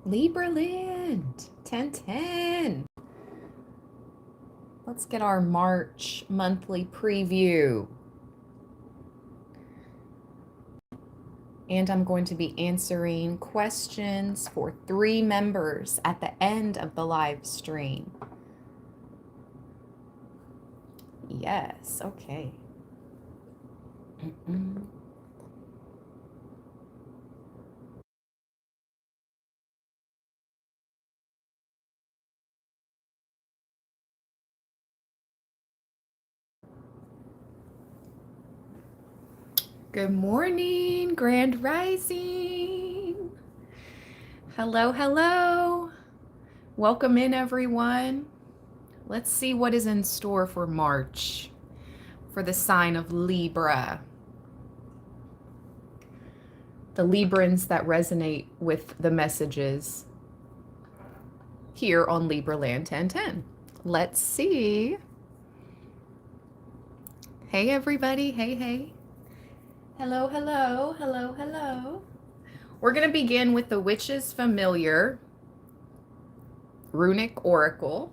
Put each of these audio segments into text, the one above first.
Libra land, 1010. Let's get our March monthly preview. And I'm going to be answering questions for 3 members at the end of the live stream. Yes, okay. Good morning, Grand Rising. Hello, hello. Welcome in, everyone. Let's see what is in store for March for the sign of Libra. The Librans that resonate with the messages here on Libra Land 1010. Let's see. Hey, everybody. Hey, hey. Hello, hello, hello, hello. We're going to begin with the Witch's Familiar Runic Oracle.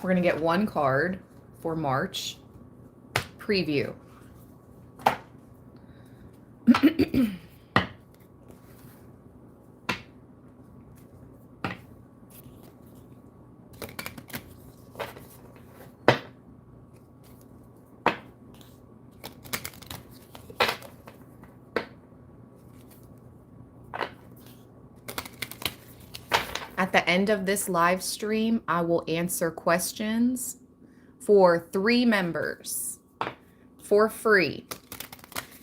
We're going to get 1 card for March preview. At the end of this live stream, I will answer questions for 3 members for free.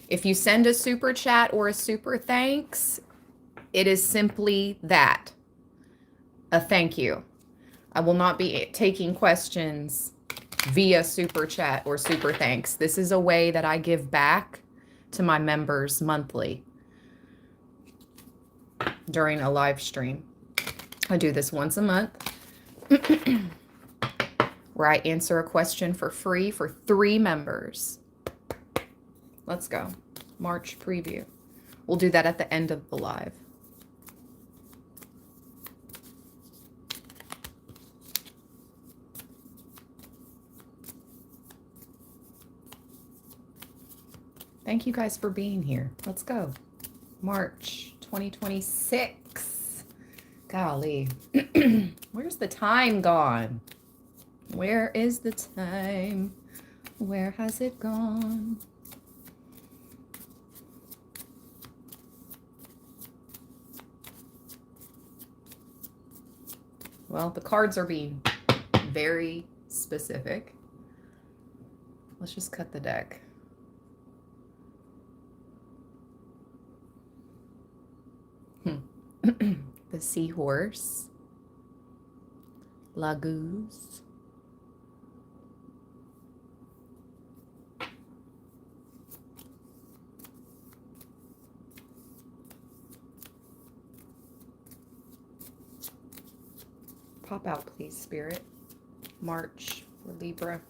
If you send a super chat or a super thanks, it is simply that, a thank you. I will not be taking questions via super chat or super thanks. This is a way that I give back to my members monthly during a live stream. I do this once a month where I answer a question for free for 3 members. Let's go. March preview. We'll do that at the end of the live. Thank you guys for being here. Let's go. March 2026. Golly. Where's the time gone? Where is the time? Where has it gone? Well, the cards are being very specific. Let's just cut the deck. The seahorse, la goose, pop out please, Spirit. March for Libra.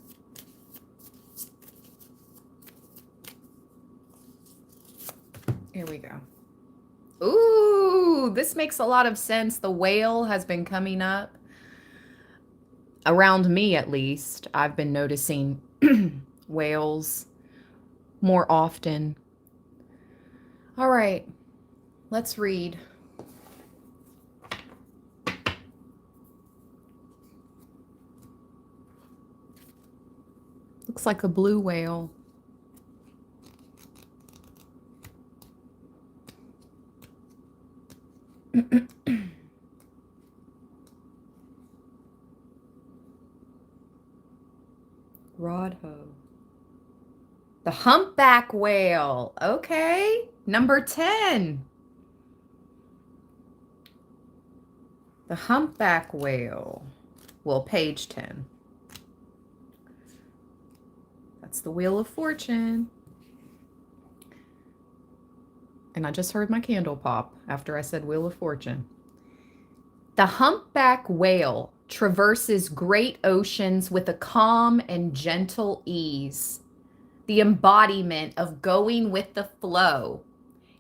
Here we go. Ooh, this makes a lot of sense. The whale has been coming up. Around me, at least, I've been noticing whales more often. All right, let's read. Looks like a blue whale. Rodho. The humpback whale. Okay. Number 10. The humpback whale. Well, page 10. That's the Wheel of Fortune. And I just heard my candle pop after I said Wheel of Fortune. The humpback whale traverses great oceans with a calm and gentle ease, the embodiment of going with the flow.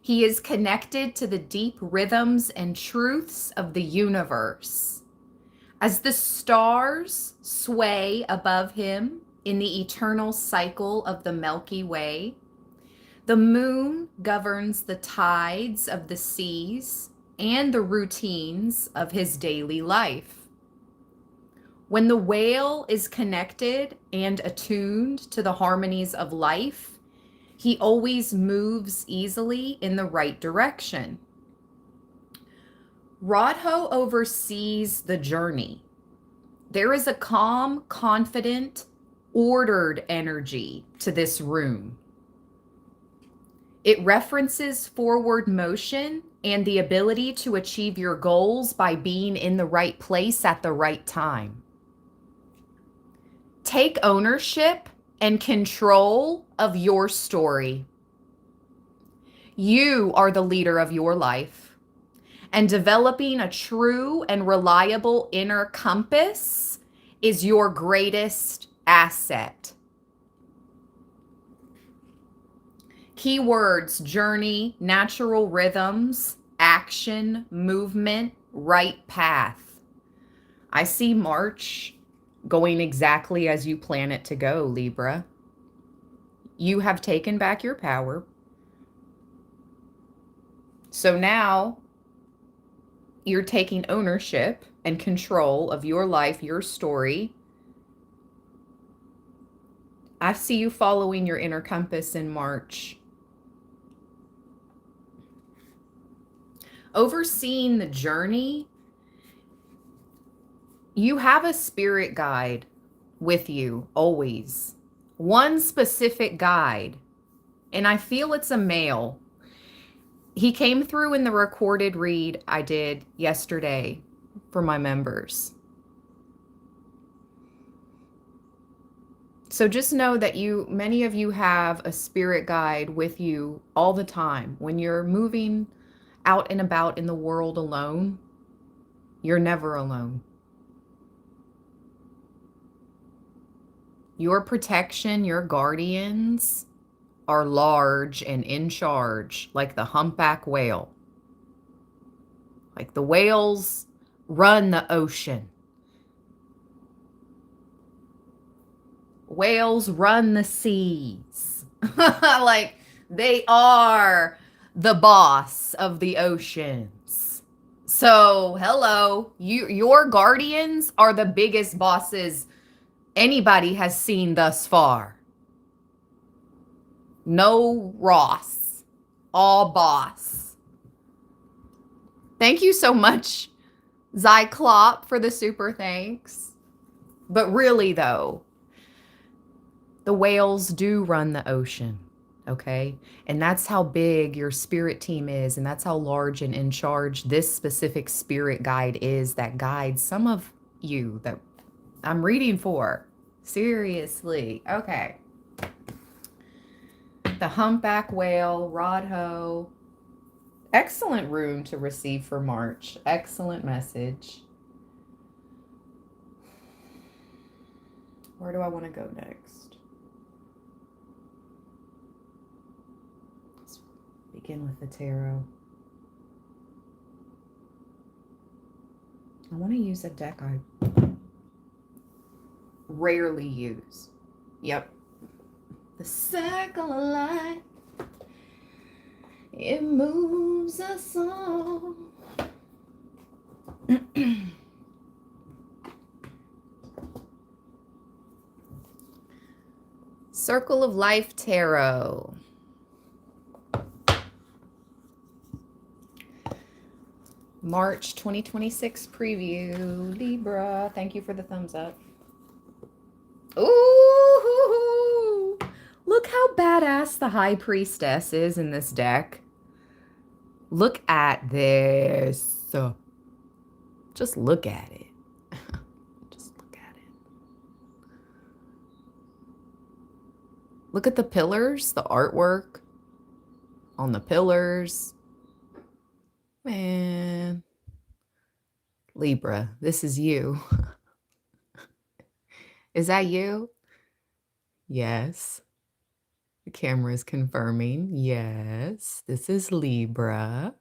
He is connected to the deep rhythms and truths of the universe. As the stars sway above him in the eternal cycle of the Milky Way, the moon governs the tides of the seas and the routines of his daily life. When the whale is connected and attuned to the harmonies of life, he always moves easily in the right direction. Radho oversees the journey. There is a calm, confident, ordered energy to this rune. It references forward motion and the ability to achieve your goals by being in the right place at the right time. Take ownership and control of your story. You are the leader of your life, and developing a true and reliable inner compass is your greatest asset. Keywords: journey, natural rhythms, action, movement, right path. I see March going exactly as you plan it to go, Libra. You have taken back your power. So now you're taking ownership and control of your life, your story. I see you following your inner compass in March. Overseeing the journey, you have a spirit guide with you always. One specific guide, and I feel it's a male. He came through in the recorded read I did yesterday for my members. So just know that many of you have a spirit guide with you all the time. When you're moving out and about in the world alone, you're never alone. Your protection, your guardians are large and in charge, like the humpback whale. Like the whales run the ocean. Whales run the seas. Like they are the boss of the oceans. So, hello, your guardians are the biggest bosses anybody has seen thus far. No Ross, all boss. Thank you so much, Zyclop, for the super thanks. But really, though, the whales do run the ocean, okay? And that's how big your spirit team is, and that's how large and in charge this specific spirit guide is that guides some of you that I'm reading for. Seriously. Okay. The humpback whale, Radho. Excellent rune to receive for March. Excellent message. Where do I want to go next? Let's begin with the tarot. I want to use a deck I rarely use. Yep. The circle of light, it moves us all. Circle of Life Tarot. March 2026 preview. Libra, thank you for the thumbs up. Ooh, look how badass the High Priestess is in this deck. Look at this. Just look at it. Just look at it. Look at the pillars, the artwork on the pillars. Man. Libra, this is you. Is that you? Yes. The camera is confirming. Yes, this is Libra.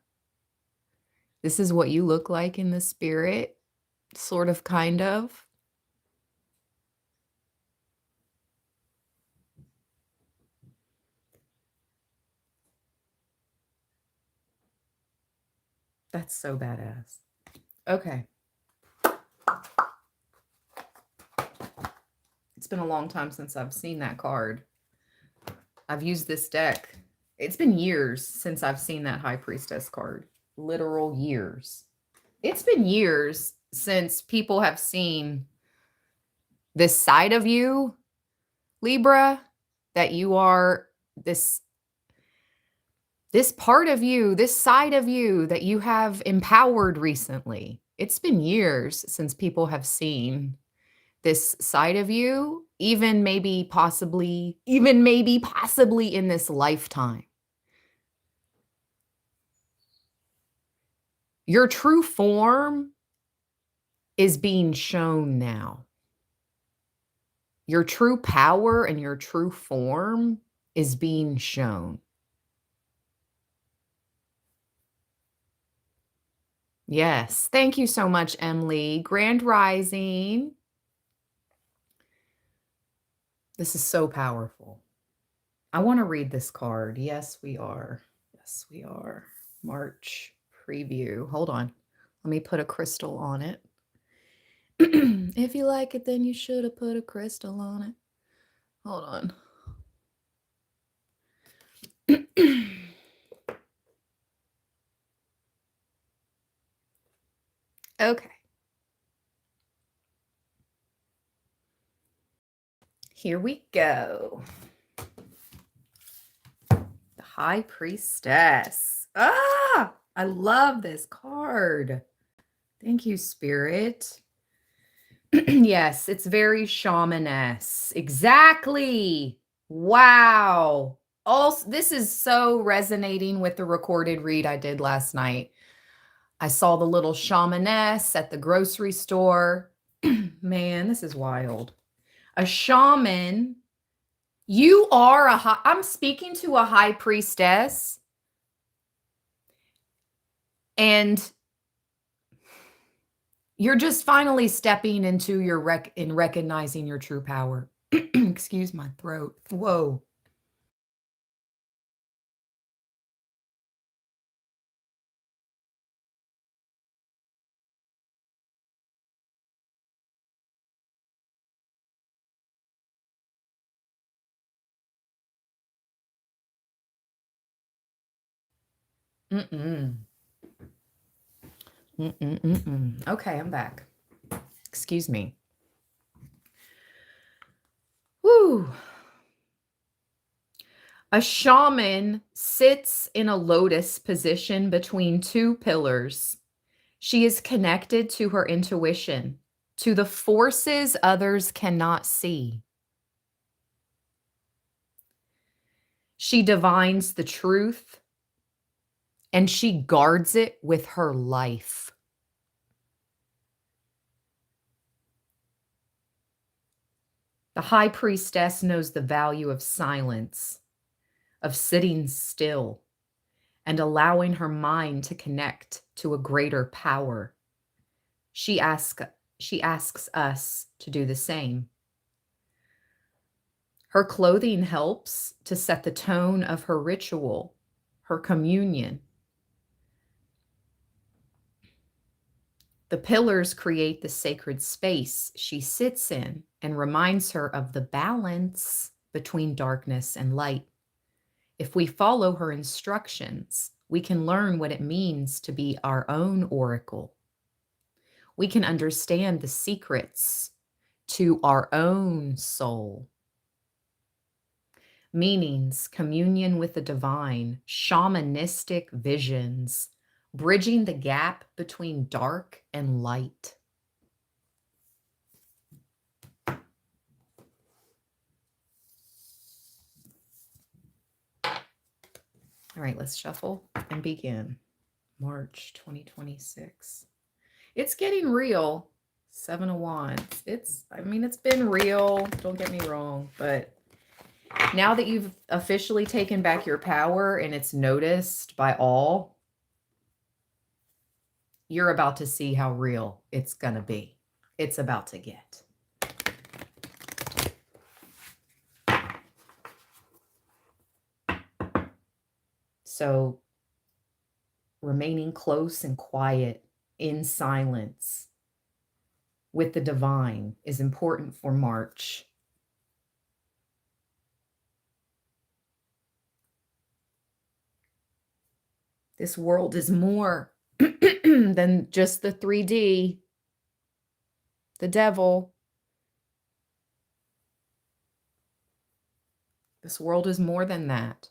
This is what you look like in the spirit, sort of, kind of. That's so badass. Okay. It's been a long time since I've seen that card. I've used this deck. It's been years since I've seen that High Priestess card. Literal years. It's been years since people have seen this side of you, Libra, that you are this part of you, this side of you that you have empowered recently. It's been years since people have seen this side of you, even maybe possibly in this lifetime. Your true form is being shown now. Your true power and your true form is being shown. Yes. Thank you so much, Emily. Grand Rising. This is so powerful. I want to read this card. Yes, we are. Yes, we are. March preview. Hold on. Let me put a crystal on it. If you like it, then you should have put a crystal on it. Hold on. Okay. Here we go. The High Priestess. Ah, I love this card. Thank you, Spirit. Yes, it's very shamanesque. Exactly. Wow. Also, this is so resonating with the recorded read I did last night. I saw the little shamaness at the grocery store. Man, this is wild. A shaman. You are I'm speaking to a high priestess. And you're just finally stepping into your recognizing your true power. Excuse my throat. Whoa. Okay, I'm back. Excuse me. Woo. A shaman sits in a lotus position between two pillars. She is connected to her intuition, to the forces others cannot see. She divines the truth, and she guards it with her life. The high priestess knows the value of silence, of sitting still, and allowing her mind to connect to a greater power. She asks us to do the same. Her clothing helps to set the tone of her ritual, her communion. The pillars create the sacred space she sits in and reminds her of the balance between darkness and light. If we follow her instructions, we can learn what it means to be our own oracle. We can understand the secrets to our own soul. Meanings, communion with the divine, shamanistic visions, bridging the gap between dark and light. All right, let's shuffle and begin. March 2026. It's getting real. 7 of Wands. It's been real. Don't get me wrong, but Now that you've officially taken back your power and it's noticed by all, you're about to see how real it's going to be. It's about to get. So remaining close and quiet in silence with the divine is important for March. This world is more than just the 3D, the devil. This world is more than that.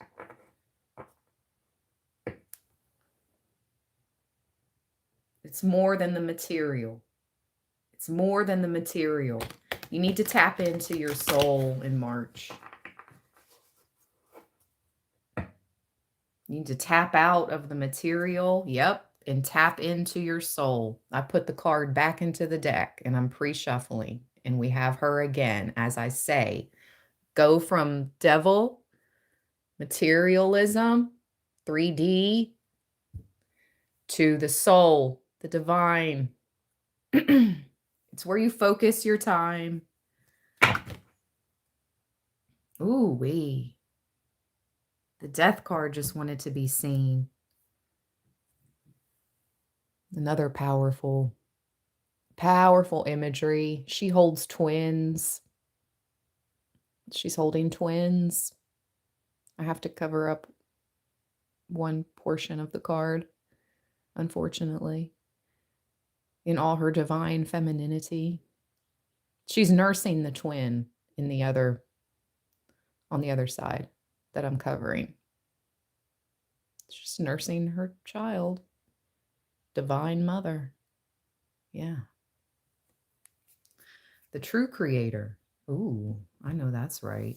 It's more than the material. It's more than the material. You need to tap into your soul in March. You need to tap out of the material. Yep. And tap into your soul. I put the card back into the deck and I'm pre-shuffling. And we have her again, as I say. Go from devil, materialism, 3D, to the soul, the divine. It's where you focus your time. Ooh, wee. The death card just wanted to be seen. Another powerful imagery. She holds twins. She's holding twins. I have to cover up one portion of the card, unfortunately. In all her divine femininity. She's nursing the twin on the other side that I'm covering. She's nursing her child. Divine mother. Yeah. The true creator. Ooh, I know that's right.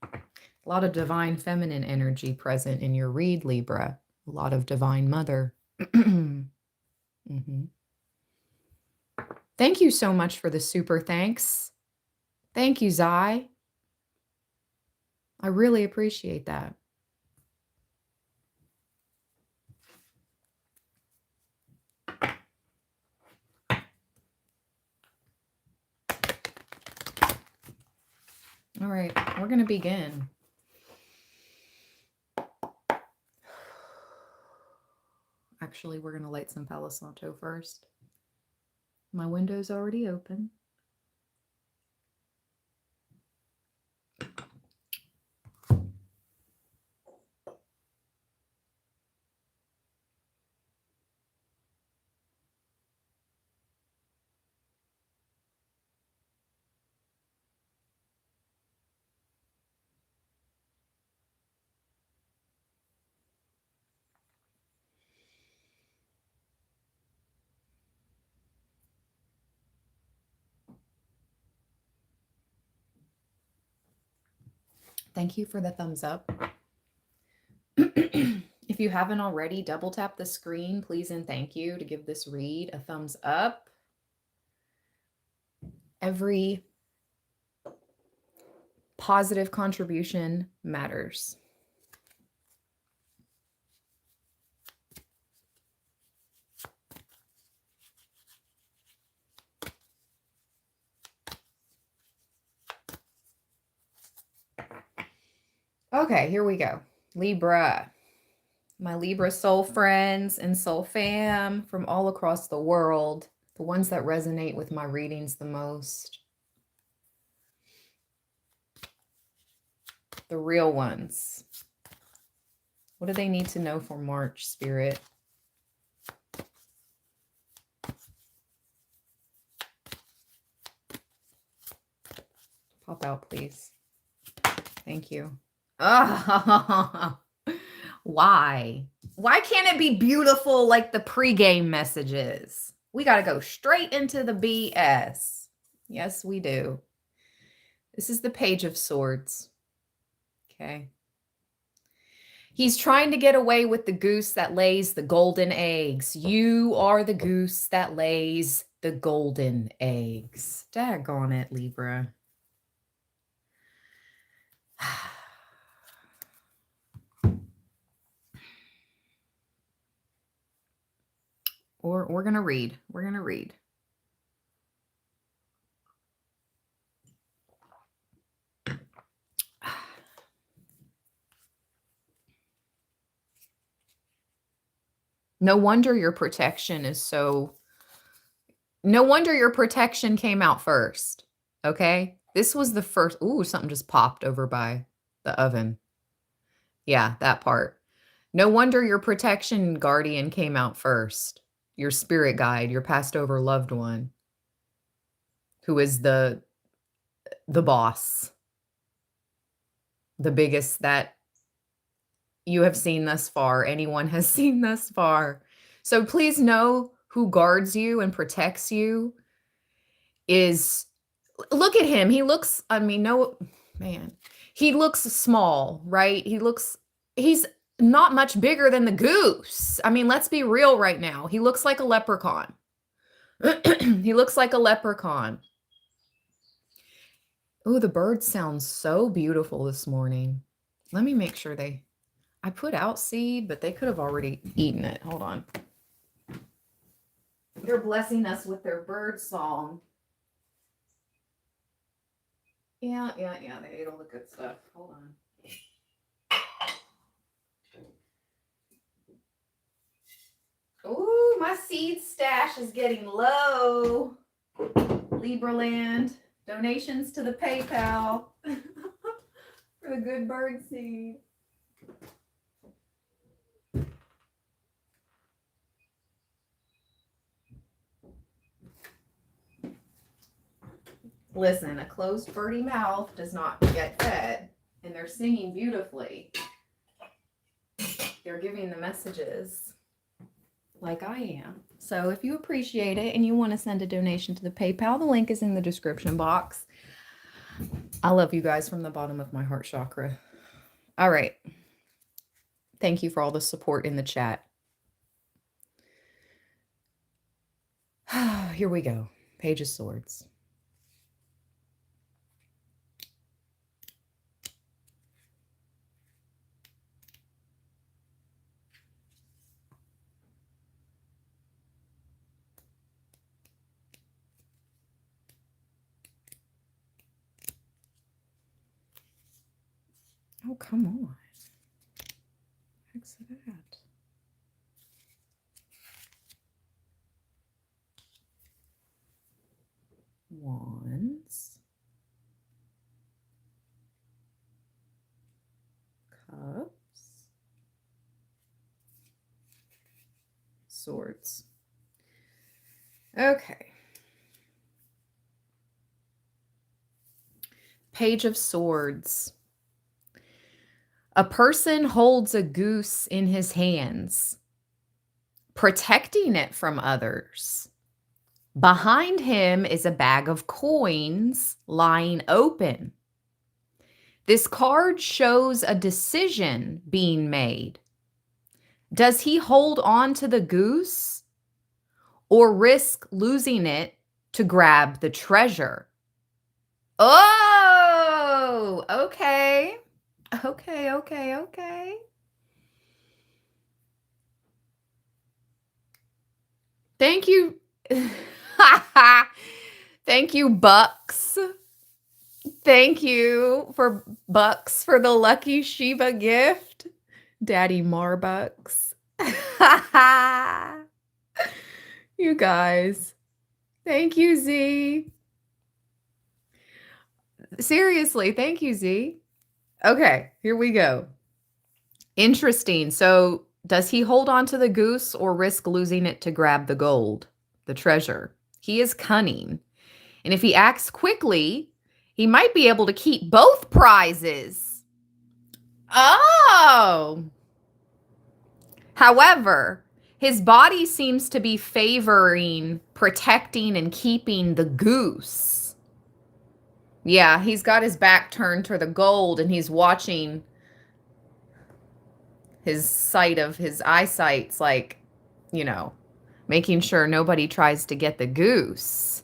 A lot of divine feminine energy present in your read, Libra. A lot of divine mother. Mm-hmm. Thank you so much for the super thanks. Thank you, Zai. I really appreciate that. All right, we're going to begin. Actually, we're going to light some Palo Santo first. My window's already open. Thank you for the thumbs up. If you haven't already, double tap the screen, please and thank you, to give this read a thumbs up. Every positive contribution matters. Okay, here we go. Libra. My Libra soul friends and soul fam from all across the world, the ones that resonate with my readings the most. The real ones. What do they need to know for March, Spirit? Pop out, please. Thank you. Oh, why? Why can't it be beautiful like the pregame messages? We got to go straight into the BS. Yes, we do. This is the Page of Swords. Okay. He's trying to get away with the goose that lays the golden eggs. You are the goose that lays the golden eggs. Daggone it, Libra. Or we're going to read. We're going to read. No wonder your protection is so... No wonder your protection came out first. Okay? This was the first... Ooh, something just popped over by the oven. Yeah, that part. No wonder your protection guardian came out first. Your spirit guide, your passed over loved one, who is the boss, the biggest that you have seen thus far, anyone has seen thus far. So please know who guards you and protects you is, look at him. He looks, I mean, no, man, he looks small, right? He's not much bigger than the goose. I mean, let's be real right now. He looks like a leprechaun. He looks like a leprechaun. Oh, the birds sound so beautiful this morning. Let me make sure I put out seed, but they could have already eaten it. Hold on. They're blessing us with their bird song. Yeah. They ate all the good stuff. Hold on. Ooh, my seed stash is getting low. Libra land. Donations to the PayPal for the good bird seed. Listen, a closed birdie mouth does not get fed, and they're singing beautifully. They're giving the messages like I am. So if you appreciate it and you want to send a donation to the PayPal, the link is in the description box. I love you guys from the bottom of my heart chakra. All right. Thank you for all the support in the chat. Here we go. Page of Swords. Oh, come on. What's that? Wands. Cups. Swords. Okay. Page of Swords. A person holds a goose in his hands, protecting it from others. Behind him is a bag of coins lying open. This card shows a decision being made. Does he hold on to the goose or risk losing it to grab the treasure? Oh, okay. Okay. Thank you. Thank you, Bucks. Thank you for Bucks for the lucky Shiba gift. Daddy Marbucks. You guys. Thank you, Z. Seriously, thank you, Z. Okay, here we go. Interesting. So, does he hold on to the goose or risk losing it to grab the gold, the treasure? He is cunning. And if he acts quickly, he might be able to keep both prizes. Oh. However, his body seems to be favoring protecting and keeping the goose. Yeah, he's got his back turned to the gold and he's watching his eyesight's like, you know, making sure nobody tries to get the goose.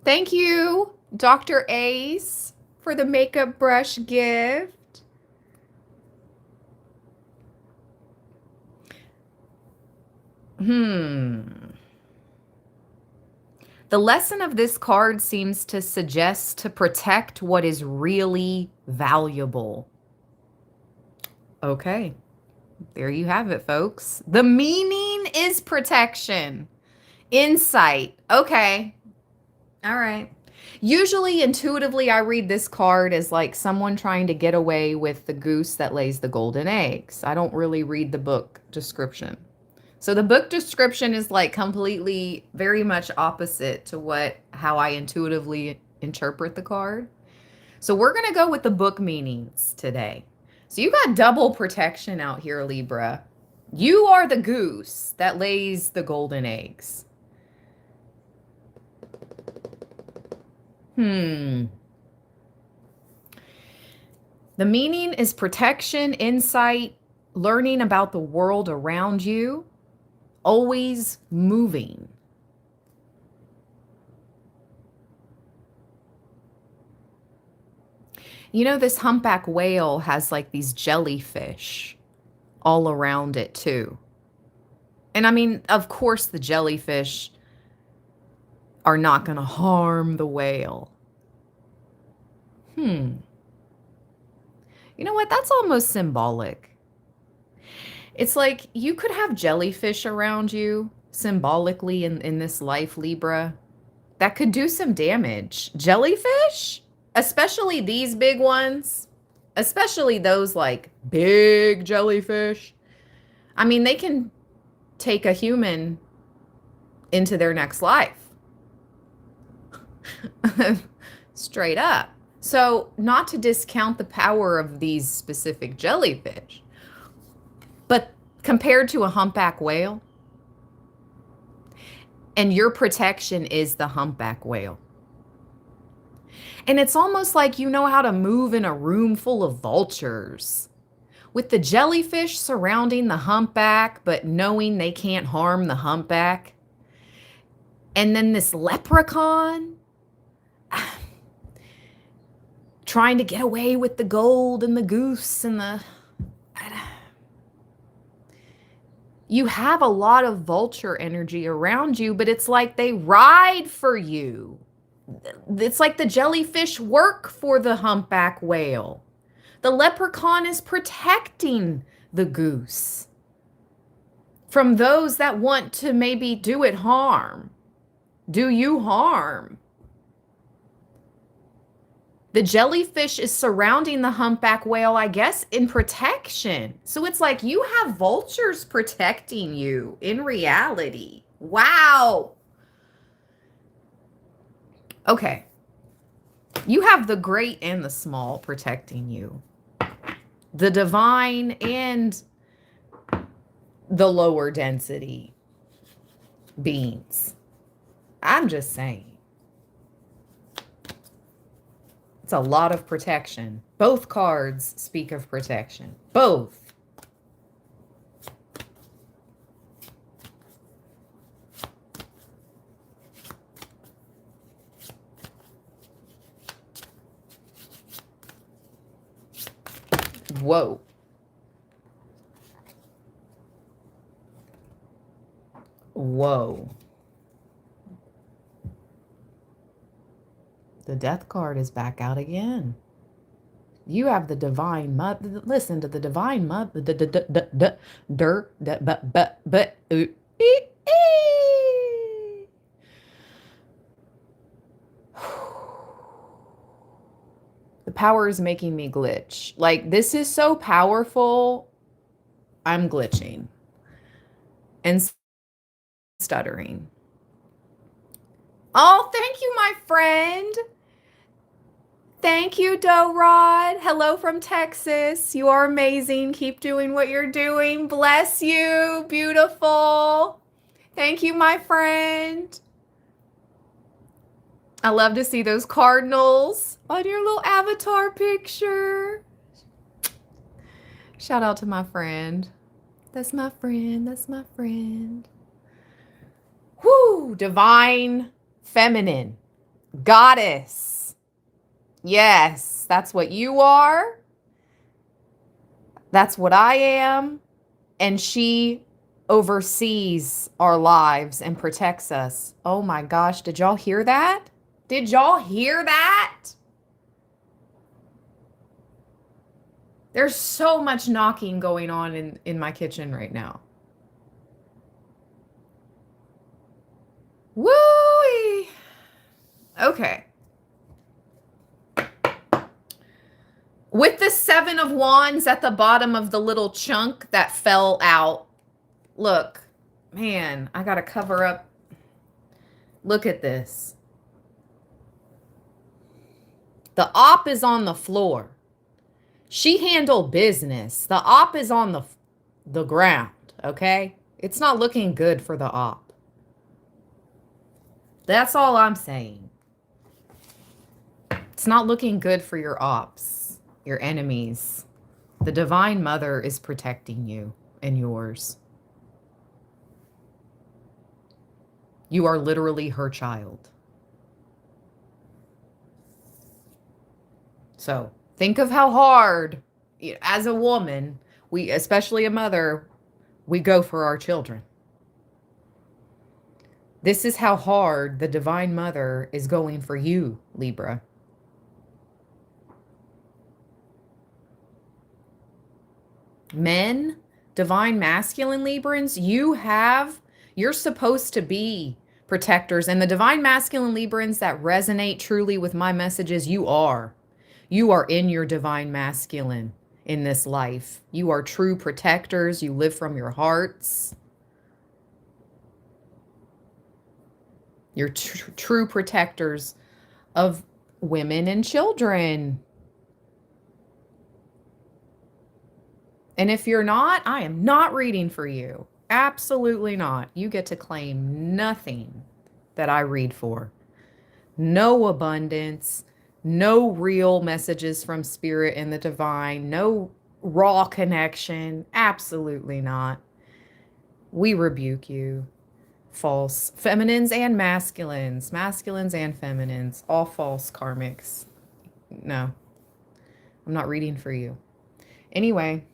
Thank you, Dr. Ace, for the makeup brush gift. The lesson of this card seems to suggest to protect what is really valuable. Okay, there you have it, folks. The meaning is protection. Insight. Okay. All right. Usually, intuitively, I read this card as like someone trying to get away with the goose that lays the golden eggs. I don't really read the book description. So the book description is like completely very much opposite to how I intuitively interpret the card. So we're going to go with the book meanings today. So you got double protection out here, Libra. You are the goose that lays the golden eggs. The meaning is protection, insight, learning about the world around you, always moving. You know, this humpback whale has like these jellyfish all around it too. And I mean, of course, the jellyfish are not going to harm the whale. You know what? That's almost symbolic. It's like you could have jellyfish around you symbolically in this life, Libra, that could do some damage. Jellyfish, especially these big ones, especially those like big jellyfish. I mean, they can take a human into their next life. Straight up. So, not to discount the power of these specific jellyfish, but compared to a humpback whale, and your protection is the humpback whale. And it's almost like you know how to move in a room full of vultures, with the jellyfish surrounding the humpback, but knowing they can't harm the humpback. And then this leprechaun trying to get away with the gold and the goose and you have a lot of vulture energy around you, but it's like they ride for you. It's like the jellyfish work for the humpback whale. The leprechaun is protecting the goose from those that want to maybe do it harm. Do you harm? The jellyfish is surrounding the humpback whale, I guess, in protection. So it's like you have vultures protecting you in reality. Wow. Okay. You have the great and the small protecting you. The divine and the lower density beings. I'm just saying. It's a lot of protection. Both cards speak of protection. Both. Whoa. Whoa. The death card is back out again. You have the divine mother. Listen to the divine mother. The power is making me glitch. Like, this is so powerful. I'm glitching and stuttering. Oh, thank you, my friend. Thank you, Doe Rod. Hello from Texas. You are amazing. Keep doing what you're doing. Bless you. Beautiful. Thank you, my friend. I love to see those cardinals on your little avatar picture. Shout out to my friend. That's my friend. That's my friend. Whoo! Divine feminine. Goddess. Yes, that's what you are. That's what I am. And she oversees our lives and protects us. Oh my gosh, did y'all hear that? Did y'all hear that? There's so much knocking going on in my kitchen right now. Woo! Okay. With the 7 of Wands at the bottom of the little chunk that fell out. Look, man, I got to cover up. Look at this. The op is on the floor. She handled business. The op is on the ground, okay? It's not looking good for the op. That's all I'm saying. It's not looking good for your ops, your enemies. The Divine Mother is protecting you and yours. You are literally her child. So think of how hard, as a woman, we, especially a mother, we go for our children. This is how hard the Divine Mother is going for you, Libra. Men, Divine Masculine Librans, you're supposed to be protectors. And the Divine Masculine Librans that resonate truly with my messages, you are. You are in your Divine Masculine in this life. You are true protectors. You live from your hearts. You're true protectors of women and children. And if you're not, I am not reading for you. Absolutely not. You get to claim nothing that I read for. No abundance, no real messages from Spirit and the Divine, no raw connection. Absolutely not. We rebuke you. False feminines and masculines and feminines, all false karmics. No, I'm not reading for you. Anyway,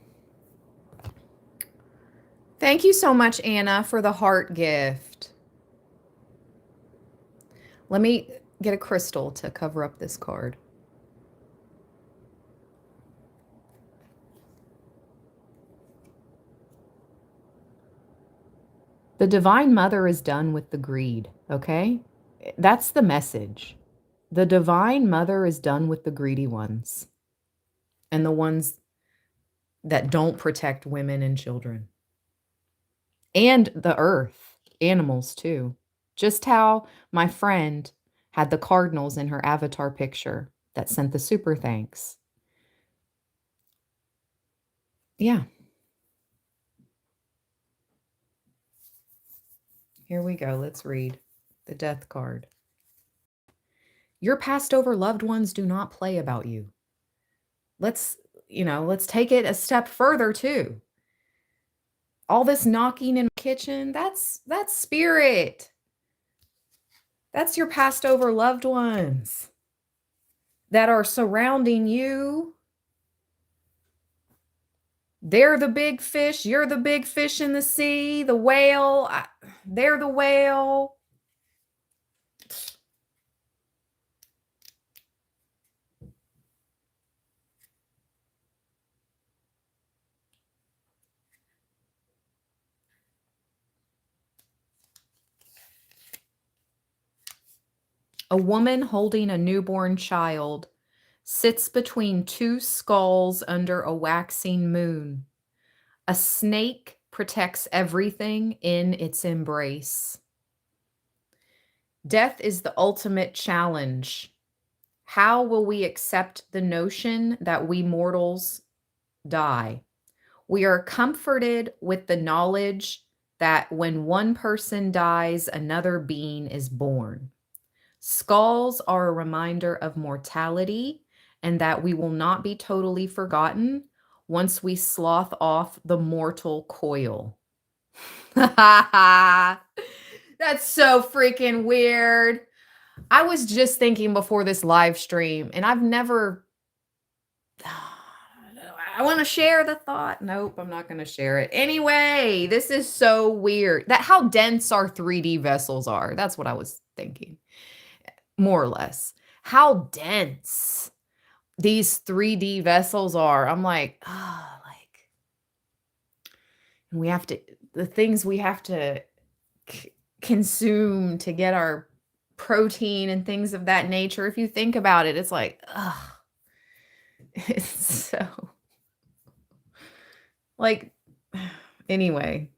thank you so much, Anna, for the heart gift. Let me get a crystal to cover up this card. The Divine Mother is done with the greed, okay? That's the message. The Divine Mother is done with the greedy ones and the ones that don't protect women and children. And the earth, animals too. Just how my friend had the cardinals in her avatar picture that sent the super thanks. Yeah. Here we go. Let's read the death card. Your passed over loved ones do not play about you. Let's take it a step further too. All this knocking in the kitchen, that's spirit. That's your passed over loved ones that are surrounding you. They're the big fish. You're the big fish in the sea, the whale. They're the whale. A woman holding a newborn child sits between 2 skulls under a waxing moon. A snake protects everything in its embrace. Death is the ultimate challenge. How will we accept the notion that we mortals die? We are comforted with the knowledge that when one person dies, another being is born. Skulls are a reminder of mortality and that we will not be totally forgotten once we slough off the mortal coil. That's so freaking weird. I was just thinking before this live stream, and I've never. I want to share the thought. Nope, I'm not going to share it. Anyway, this is so weird. That how dense our 3D vessels are. That's what I was thinking. More or less. How dense these 3D vessels are. I'm like, we have to, the things we have to consume to get our protein and things of that nature. If you think about it, it's like, it's so like, anyway,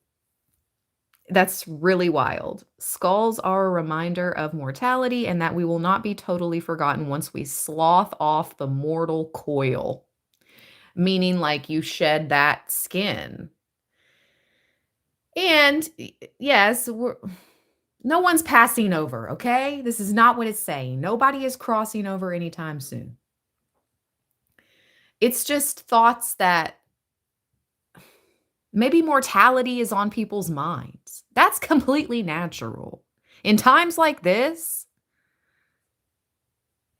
that's really wild. Skulls are a reminder of mortality and that we will not be totally forgotten once we slough off the mortal coil, meaning like you shed that skin. And yes, no one's passing over, okay? This is not what it's saying. Nobody is crossing over anytime soon. It's just thoughts that maybe mortality is on people's minds. That's completely natural. In times like this,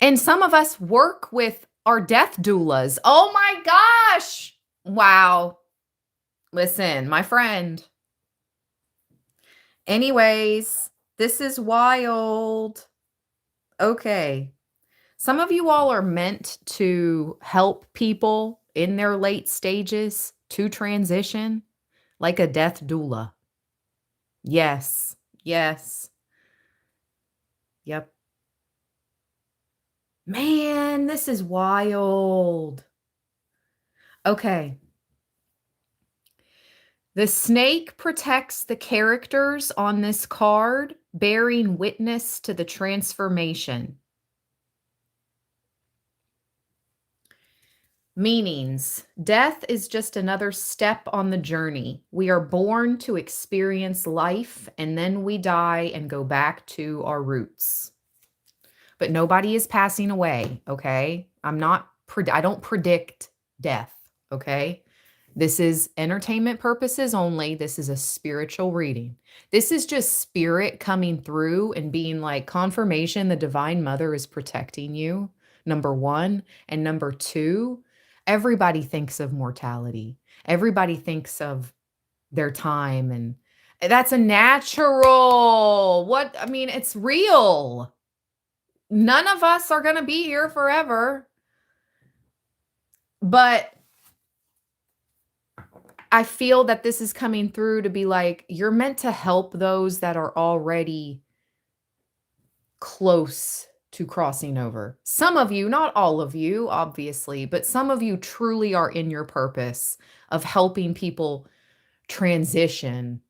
and some of us work with our death doulas. Oh my gosh. Wow. Listen, my friend. Anyways, this is wild. Okay. Some of you all are meant to help people in their late stages to transition, like a death doula. Yes. Yes. Yep. Man, this is wild. Okay. The snake protects the characters on this card, bearing witness to the transformation. Meanings: death is just another step on the journey. We are born to experience life, and then we die and go back to our roots. But nobody is passing away, okay? I don't predict death, okay? This is entertainment purposes only. This is a spiritual reading. This is just spirit coming through and being like confirmation the Divine Mother is protecting you, number one. And number two, everybody thinks of mortality. Everybody thinks of their time, and that's a natural. It's real. None of us are going to be here forever. But I feel that this is coming through to be like, you're meant to help those that are already close to crossing over. Some of you, not all of you, obviously, but some of you truly are in your purpose of helping people transition.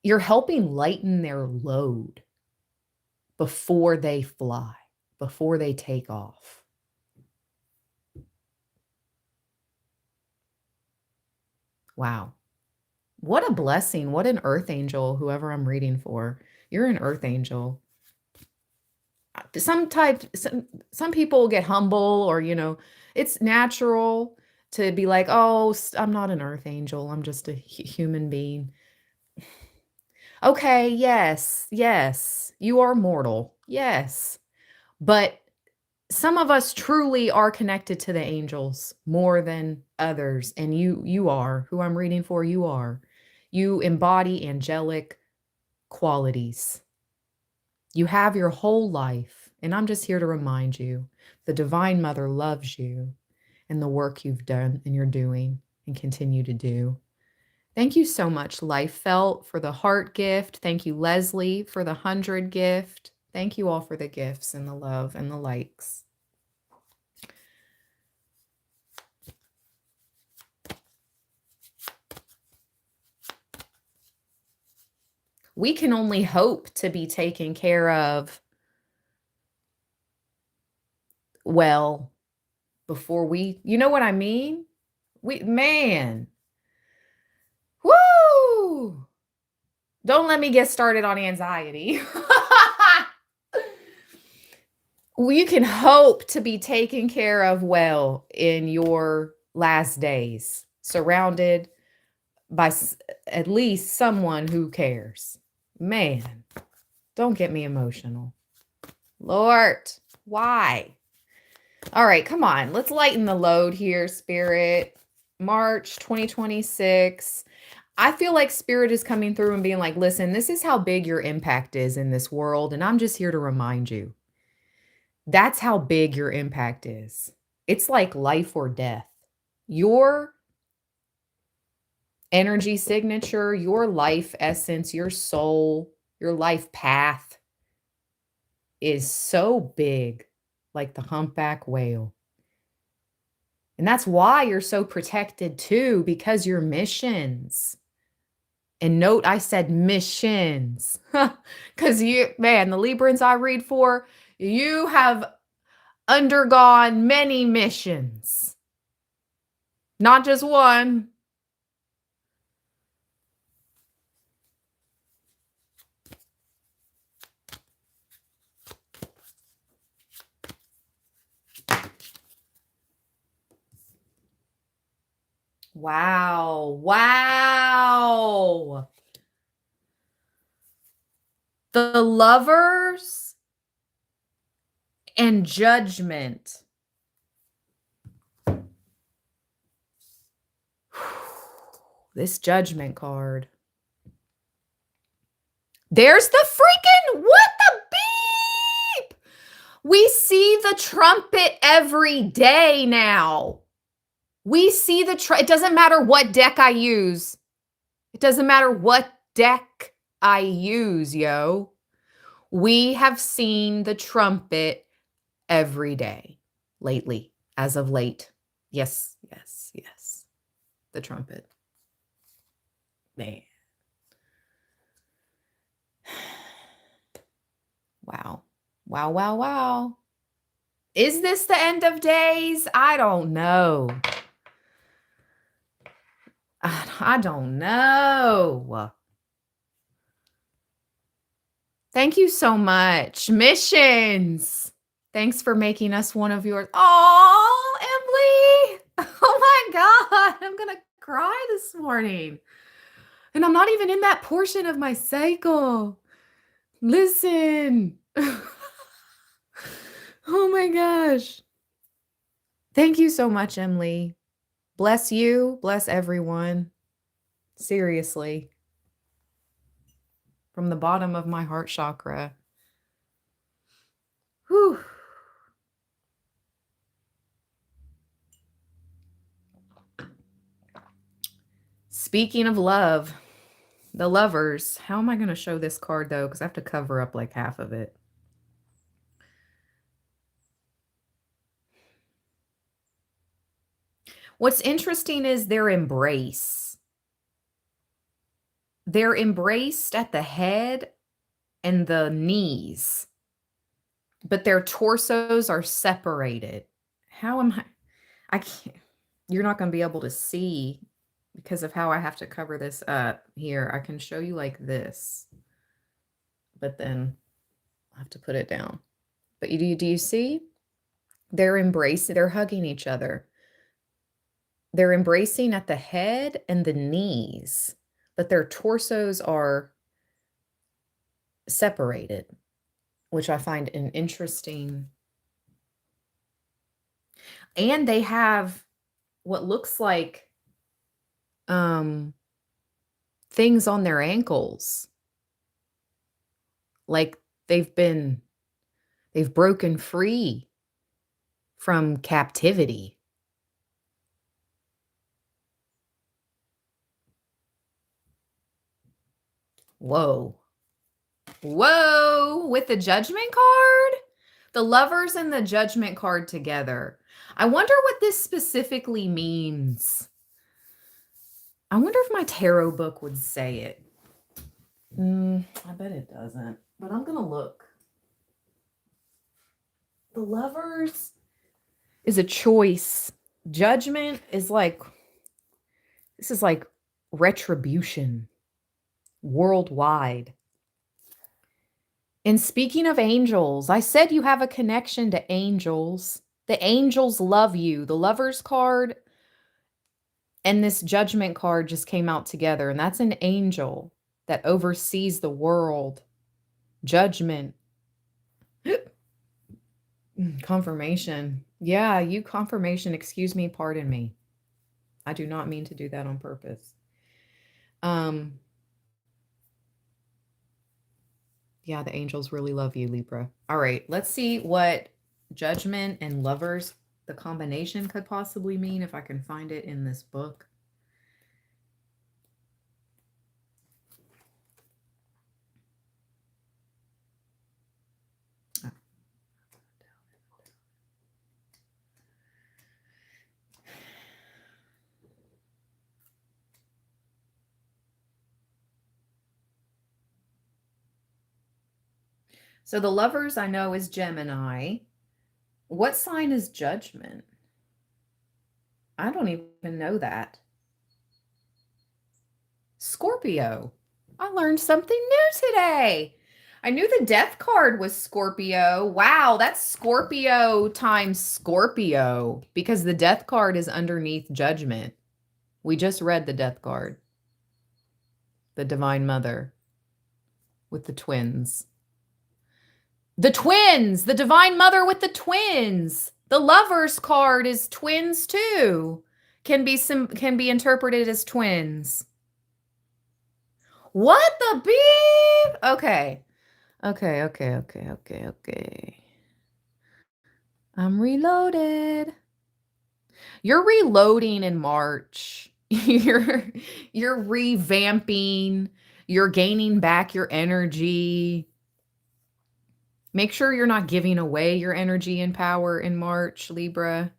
You're helping lighten their load before they fly, before they take off. Wow. What a blessing. What an earth angel, whoever I'm reading for. You're an earth angel. Some people get humble, or, it's natural to be like, oh, I'm not an earth angel. I'm just a human being. Okay. Yes. Yes. You are mortal. Yes. But some of us truly are connected to the angels more than others. And you are who I'm reading for. You are. You embody angelic qualities. You have your whole life. And I'm just here to remind you, the Divine Mother loves you and the work you've done and you're doing and continue to do. Thank you so much, Life Felt, for the heart gift. Thank you, Leslie, for the 100 gift. Thank you all for the gifts and the love and the likes. We can only hope to be taken care of well before you know what I mean? Man. Woo! Don't let me get started on anxiety. you can hope to be taken care of well in your last days, surrounded by at least someone who cares. Man, don't get me emotional. Lord, why? All right, come on. Let's lighten the load here, Spirit. March 2026. I feel like Spirit is coming through and being like, listen, this is how big your impact is in this world. And I'm just here to remind you. That's how big your impact is. It's like life or death. Your energy signature, your life essence, your soul, your life path is so big, like the humpback whale. And that's why you're so protected too, because your missions. And note, I said missions. Because you, man, the Librans I read for, you have undergone many missions. Not just one. Wow. Wow. The Lovers and Judgment. This Judgment card. There's the freaking, what the beep? We see the trumpet every day now. We see the, it doesn't matter what deck I use. It doesn't matter what deck I use, yo. We have seen the trumpet every day lately, as of late. Yes, yes, yes. The trumpet. Man. Wow. Wow, wow, wow. Is this the end of days? I don't know. I don't know. Thank you so much. Missions. Thanks for making us one of yours. Oh, Emily. Oh my God. I'm going to cry this morning. And I'm not even in that portion of my cycle. Listen. Oh my gosh. Thank you so much, Emily. Bless you. Bless everyone. Seriously. From the bottom of my heart chakra. Whew. Speaking of love, the Lovers. How am I going to show this card, though? Because I have to cover up like half of it. What's interesting is their embrace. They're embraced at the head and the knees, but their torsos are separated. How am I can't, you're not going to be able to see because of how I have to cover this up here. I can show you like this, but then I have to put it down. But do you see? They're embracing, they're hugging each other. They're embracing at the head and the knees, but their torsos are separated, which I find an interesting. And they have what looks like things on their ankles. Like they've broken free from captivity. Whoa. Whoa. With the Judgment card? The Lovers and the Judgment card together. I wonder what this specifically means. I wonder if my tarot book would say it. I bet it doesn't, but I'm going to look. The Lovers is a choice. Judgment is like, this is like retribution worldwide. And speaking of angels, I said you have a connection to angels. The angels love you. The Lovers card and this Judgment card just came out together, and that's an angel that oversees the world. Judgment. Confirmation. Yeah, you confirmation. Excuse me, pardon me. I do not mean to do that on purpose. Yeah, the angels really love you, Libra. All right, let's see what Judgment and Lovers, the combination, could possibly mean if I can find it in this book. So the Lovers I know is Gemini. What sign is Judgment? I don't even know that. Scorpio. I learned something new today. I knew the Death card was Scorpio. Wow, that's Scorpio times Scorpio because the Death card is underneath Judgment. We just read the Death card. The Divine Mother with the twins. The twins! The Divine Mother with the twins! The Lovers card is twins too. Can be interpreted as twins. What the beep? Okay. Okay. I'm reloaded. You're reloading in March. You're revamping. You're gaining back your energy. Make sure you're not giving away your energy and power in March, Libra.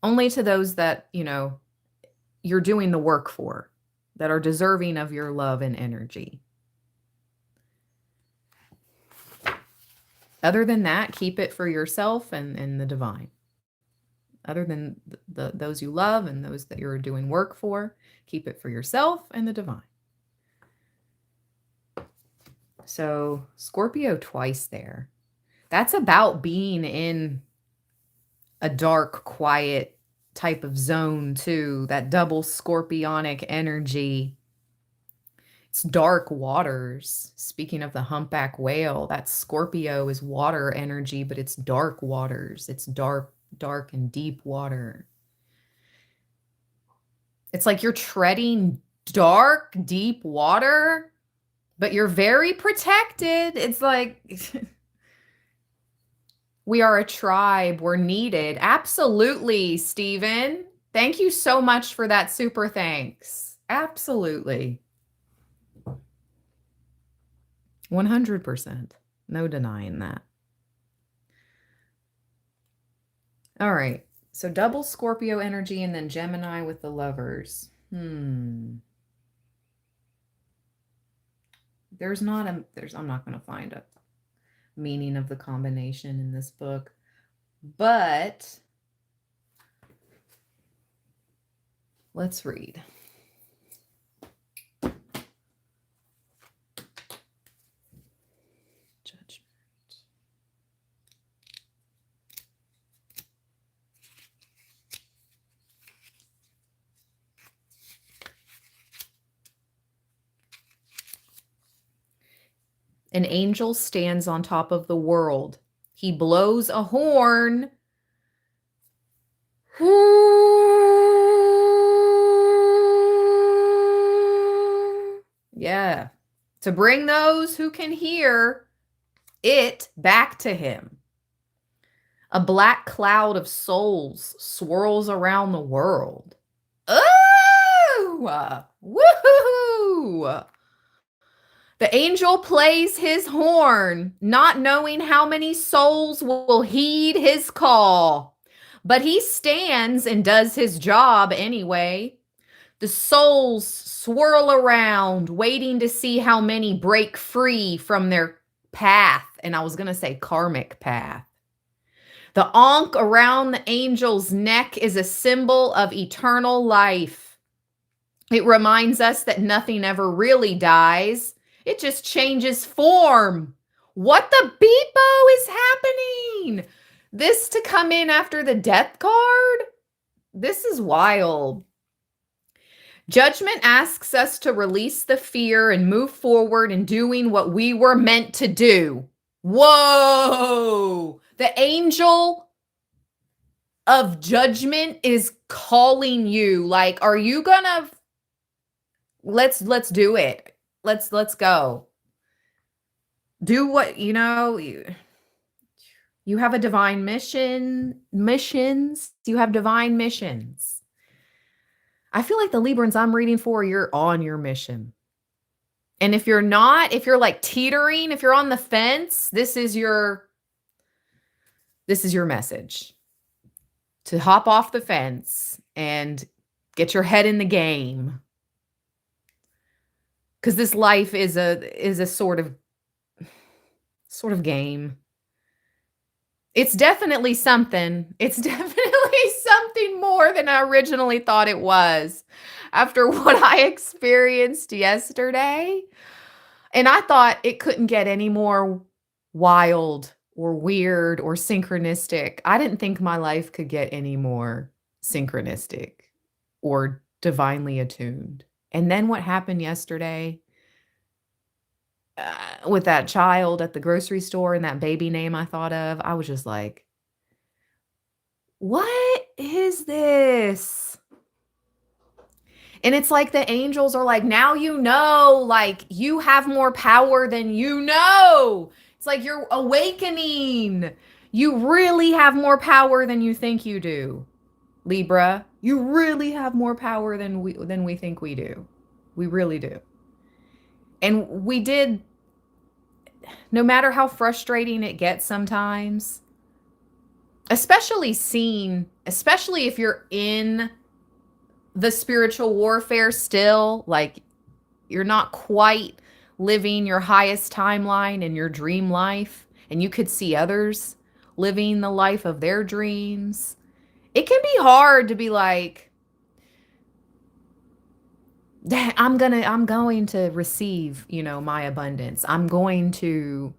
Only to those that, you're doing the work for, that are deserving of your love and energy. Other than that, keep it for yourself and the divine. Other than those you love and those that you're doing work for, keep it for yourself and the divine. So Scorpio twice there. That's about being in a dark, quiet type of zone too. That double scorpionic energy. It's dark waters. Speaking of the humpback whale, that Scorpio is water energy, but it's dark waters. It's dark and deep water. It's like you're treading dark, deep water, but you're very protected. It's like we are a tribe. We're needed. Absolutely, Stephen. Thank you so much for that super thanks. Absolutely. 100%. No denying that. All right. So double Scorpio energy and then Gemini with the Lovers. I'm not going to find a meaning of the combination in this book, but let's read. Judgment. An angel stands on top of the world. He blows a horn. Yeah. To bring those who can hear it back to him. A black cloud of souls swirls around the world. Oh! Woohoo! The angel plays his horn, not knowing how many souls will heed his call. But he stands and does his job anyway. The souls swirl around, waiting to see how many break free from their path. And I was going to say karmic path. The ankh around the angel's neck is a symbol of eternal life. It reminds us that nothing ever really dies. It just changes form. What the beepo is happening? This to come in after the death card? This is wild. Judgment asks us to release the fear and move forward in doing what we were meant to do. Whoa! The angel of judgment is calling you. Like, are you gonna let's do it. Let's go. Do what, you have a divine missions. You have divine missions. I feel like the Librans I'm reading for, you're on your mission. And if you're not, if you're like teetering, if you're on the fence, this is your message. To hop off the fence and get your head in the game. Because this life is a sort of game. It's definitely something. It's definitely something more than I originally thought it was after what I experienced yesterday. And I thought it couldn't get any more wild or weird or synchronistic. I didn't think my life could get any more synchronistic or divinely attuned. And then what happened yesterday with that child at the grocery store and that baby name I thought of, I was just like, what is this? And it's like the angels are like, now you know, like you have more power than you know. It's like you're awakening. You really have more power than you think you do, Libra. You really have more power than we think we do. We really do. And we did, no matter how frustrating it gets sometimes, especially if you're in the spiritual warfare still, like you're not quite living your highest timeline in your dream life, and you could see others living the life of their dreams. It can be hard to be like, I'm going to receive, my abundance. I'm going to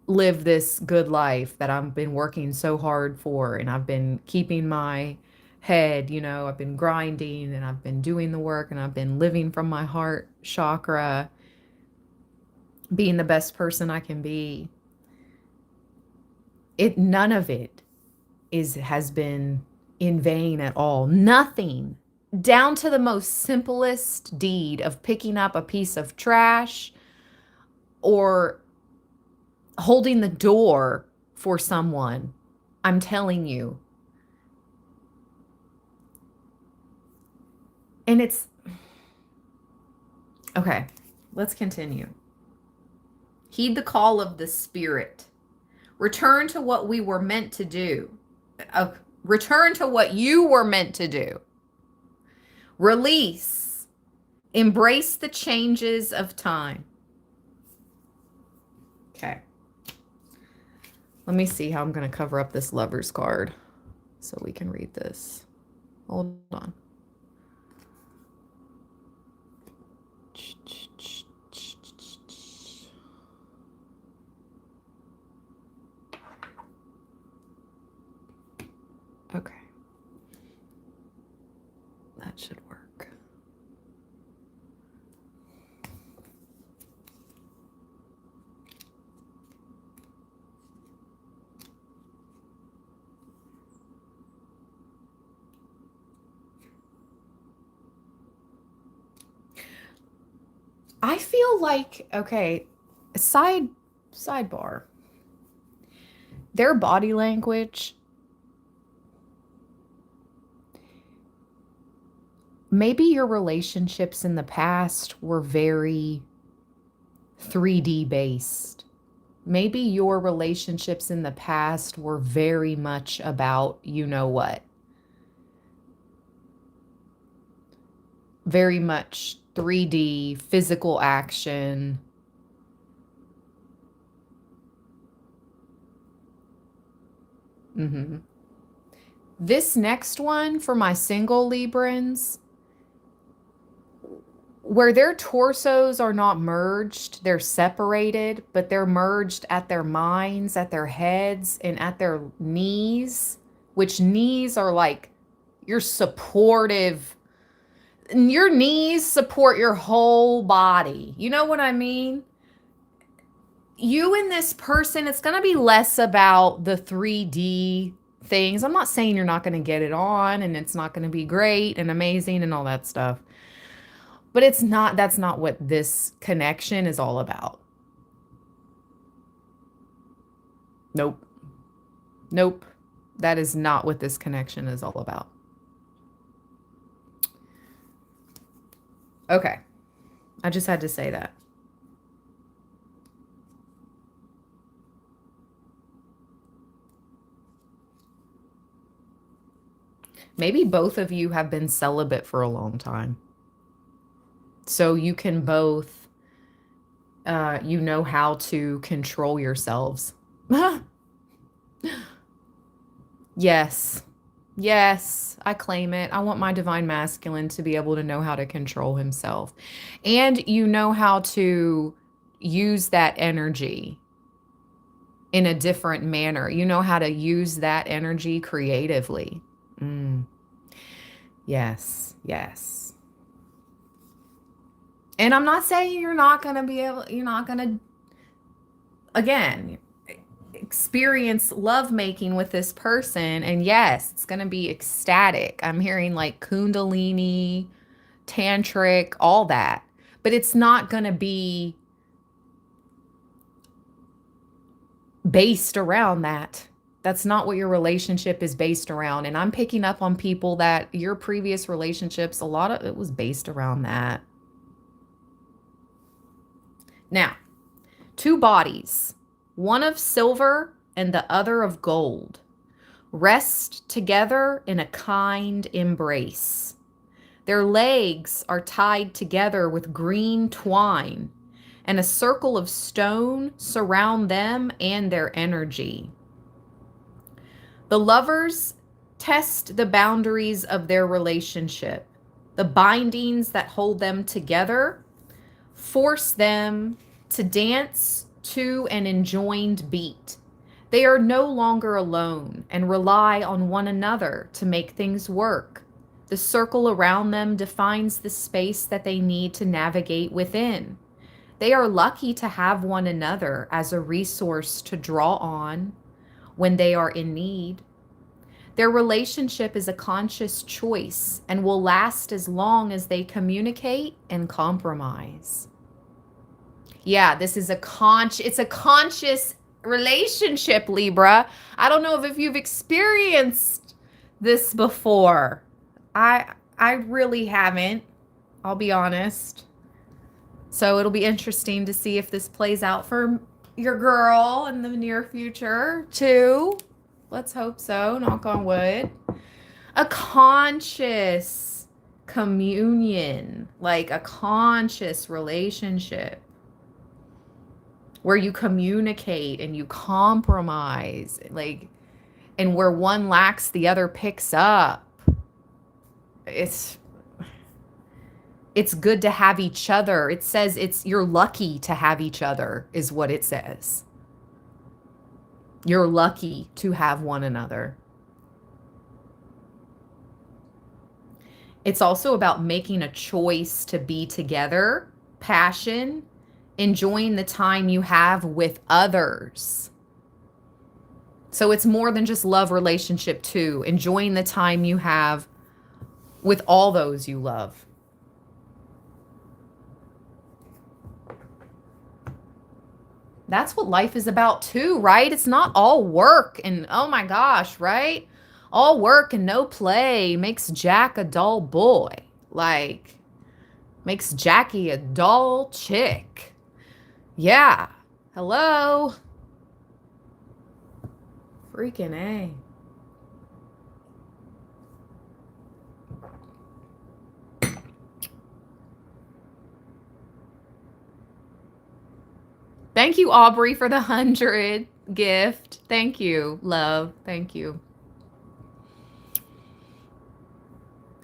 live this good life that I've been working so hard for, and I've been keeping my head, I've been grinding and I've been doing the work and I've been living from my heart chakra, being the best person I can be. None of it has been in vain at all. Nothing. Down to the most simplest deed of picking up a piece of trash or holding the door for someone. I'm telling you. And it's okay. Let's continue. Heed the call of the spirit. Return to what we were meant to do. Return to what you were meant to do. Release. Embrace the changes of time. Okay. Let me see how I'm going to cover up this Lover's card so we can read this. Hold on. Okay. That should work. I feel like, okay, sidebar. Their body language, maybe your relationships in the past were very 3D based. Maybe your relationships in the past were very much about what. Very much 3D, physical action. This next one for my single Librans, where their torsos are not merged, they're separated, but they're merged at their minds, at their heads, and at their knees, which knees are like your supportive. Your knees support your whole body. You know what I mean? You and this person, it's going to be less about the 3D things. I'm not saying you're not going to get it on and it's not going to be great and amazing and all that stuff. But that's not what this connection is all about. Nope. Nope. That is not what this connection is all about. Okay. I just had to say that. Maybe both of you have been celibate for a long time. So you can both, you know how to control yourselves. Yes. Yes, I claim it. I want my divine masculine to be able to know how to control himself. And you know how to use that energy in a different manner. You know how to use that energy creatively. Yes, yes. And I'm not saying you're not going to, again, experience lovemaking with this person. And yes, it's going to be ecstatic. I'm hearing like Kundalini, tantric, all that. But it's not going to be based around that. That's not what your relationship is based around. And I'm picking up on people that your previous relationships, a lot of it was based around that. Now, 2 bodies, one of silver and the other of gold, rest together in a kind embrace. Their legs are tied together with green twine, and a circle of stone surround them and their energy. The lovers test the boundaries of their relationship. The bindings that hold them together force them to dance to an enjoined beat. They are no longer alone and rely on one another to make things work. The circle around them defines the space that they need to navigate within. They are lucky to have one another as a resource to draw on when they are in need. Their relationship is a conscious choice and will last as long as they communicate and compromise. Yeah, this is it's a conscious relationship, Libra. I don't know if you've experienced this before. I really haven't. I'll be honest. So it'll be interesting to see if this plays out for your girl in the near future too. Let's hope so. Knock on wood. A conscious communion, like a conscious relationship where you communicate and you compromise, like, and where one lacks, the other picks up. It's good to have each other. It says you're lucky to have each other, is what it says. You're lucky to have one another. It's also about making a choice to be together, passion, enjoying the time you have with others. So it's more than just love relationship too, enjoying the time you have with all those you love. That's what life is about too, right? It's not all work and oh my gosh, right? All work and no play makes Jack a dull boy. Like, makes Jackie a dull chick. Yeah. Hello. Freaking A. Thank you, Aubrey, for the 100 gift. Thank you, love. Thank you.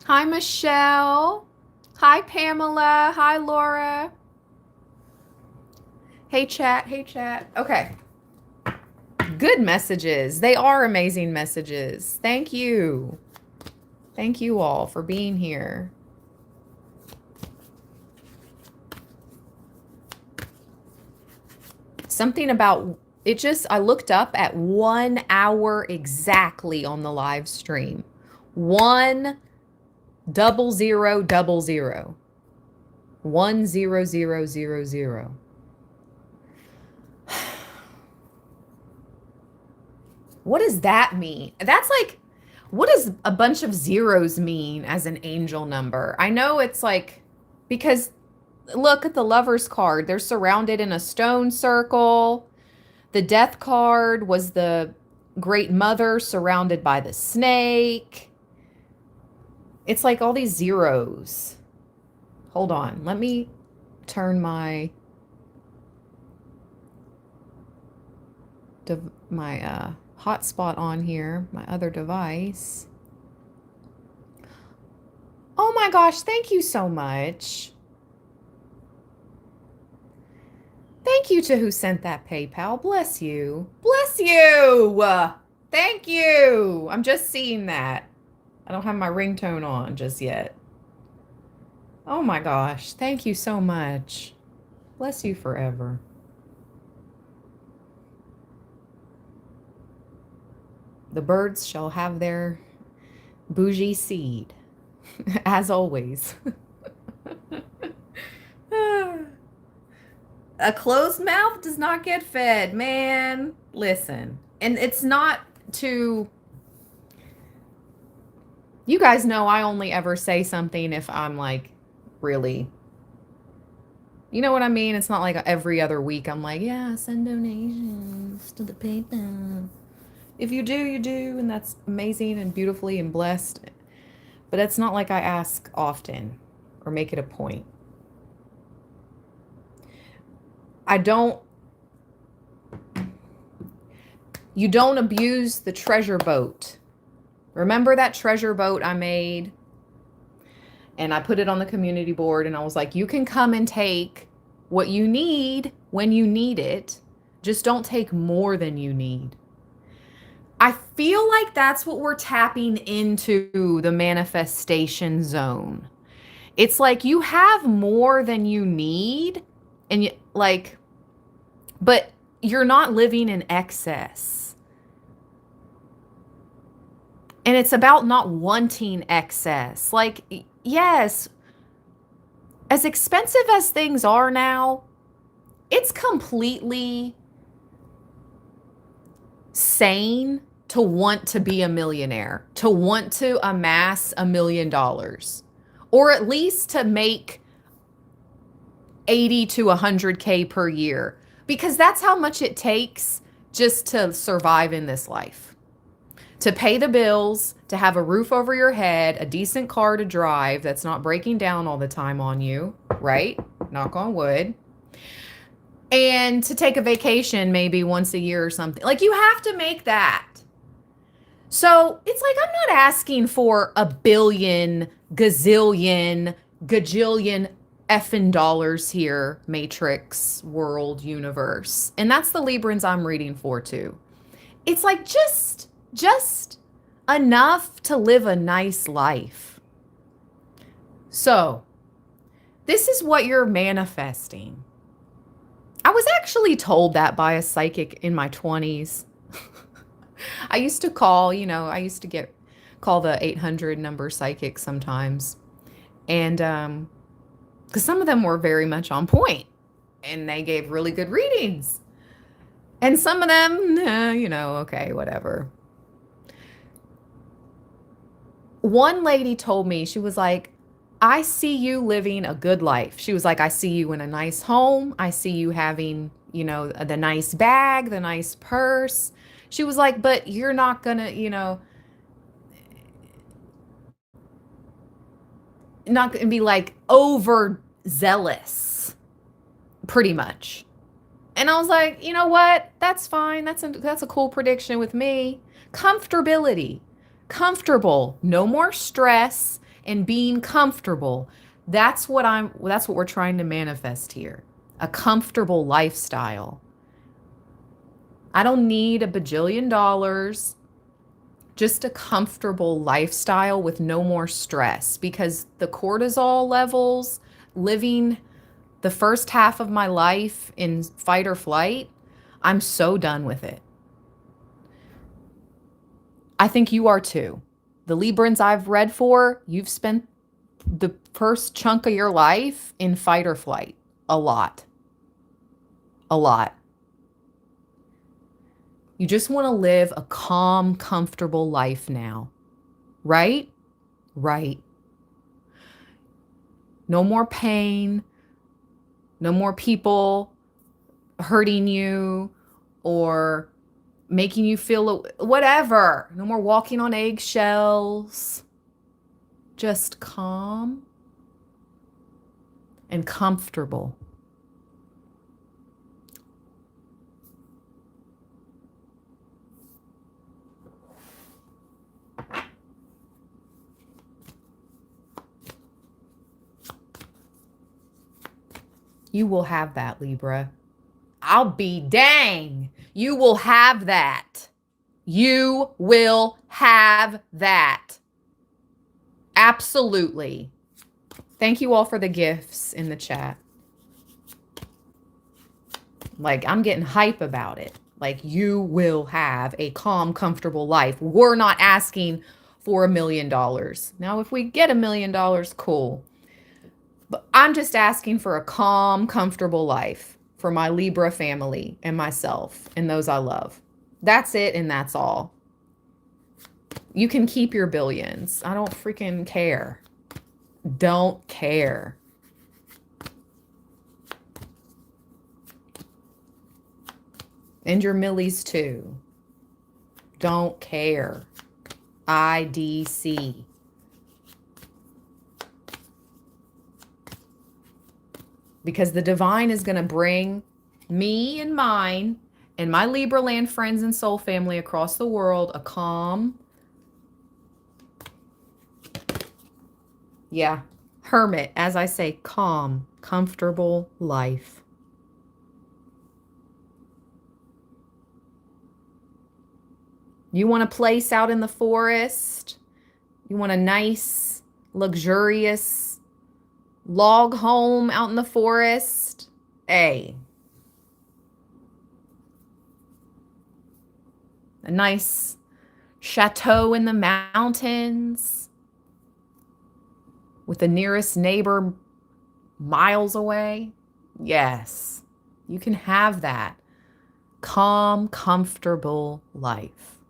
Hi, Michelle. Hi, Pamela. Hi, Laura. Hey, chat. Hey, chat. Okay. Good messages. They are amazing messages. Thank you. Thank you all for being here. Something about it just, I looked up at 1 hour exactly on the live stream. 10000. 10000. What does that mean? That's like, what does a bunch of zeros mean as an angel number? I know it's like, because look at the Lover's card. They're surrounded in a stone circle. The Death card was the Great Mother surrounded by the snake. It's like all these zeros. Hold on. Let me turn my hotspot on here, my other device. Oh my gosh, thank you so much. Thank you to who sent that PayPal. Bless you. Bless you. Thank you. I'm just seeing that. I don't have my ringtone on just yet. Oh my gosh. Thank you so much. Bless you forever. The birds shall have their bougie seed, as always. A closed mouth does not get fed, man. Listen, and it's not to... You guys know I only ever say something if I'm like really, you know what I mean? It's not like every other week I'm like, yeah, send donations to the PayPal. If you do, you do, and that's amazing and beautifully and blessed. But it's not like I ask often or make it a point. You don't abuse the treasure boat. Remember that treasure boat I made? And I put it on the community board and I was like, you can come and take what you need when you need it. Just don't take more than you need. I feel like that's what we're tapping into, the manifestation zone. It's like you have more than you need, and but you're not living in excess. And it's about not wanting excess. Like, yes, as expensive as things are now, it's completely sane to want to be a millionaire, to want to amass $1 million, or at least to make 80 to 100K per year, because that's how much it takes just to survive in this life. To pay the bills, to have a roof over your head, a decent car to drive that's not breaking down all the time on you, right? Knock on wood. And to take a vacation maybe once a year or something. Like, you have to make that. So it's like, I'm not asking for a billion, gazillion, gajillion effing dollars here, Matrix, world, universe. And that's the Librans I'm reading for too. It's like just enough to live a nice life. So this is what you're manifesting. I was actually told that by a psychic in my 20s. I used to call, I used to call the 800 number psychic sometimes. And because some of them were very much on point and they gave really good readings. And some of them, okay, whatever. One lady told me, she was like, I see you living a good life. She was like, I see you in a nice home. I see you having, the nice bag, the nice purse. She was like, but you're not gonna, not gonna be like overzealous, pretty much. And I was like, you know what? That's fine. That's a cool prediction with me. Comfortability. Comfortable. No more stress and being comfortable. That's what we're trying to manifest here. A comfortable lifestyle. I don't need a bajillion dollars, just a comfortable lifestyle with no more stress, because the cortisol levels, living the first half of my life in fight or flight, I'm so done with it. I think you are too. The Librans I've read for, you've spent the first chunk of your life in fight or flight. A lot. A lot. You just want to live a calm, comfortable life now. Right? Right. No more pain. No more people hurting you or making you feel whatever. No more walking on eggshells. Just calm and comfortable. You will have that, Libra. I'll be dang. You will have that. You will have that. Absolutely. Thank you all for the gifts in the chat. Like, I'm getting hype about it. Like, you will have a calm, comfortable life. We're not asking for $1 million. Now, if we get $1 million, cool. But I'm just asking for a calm, comfortable life for my Libra family and myself and those I love. That's it, and that's all. You can keep your billions. I don't freaking care. Don't care. And your millies too. Don't care. IDC. Because the divine is going to bring me and mine and my Libra land friends and soul family across the world a calm, hermit, as I say, calm, comfortable life. You want a place out in the forest? You want a nice, luxurious log home out in the forest? A nice chateau in the mountains with the nearest neighbor miles away? Yes, you can have that calm, comfortable life.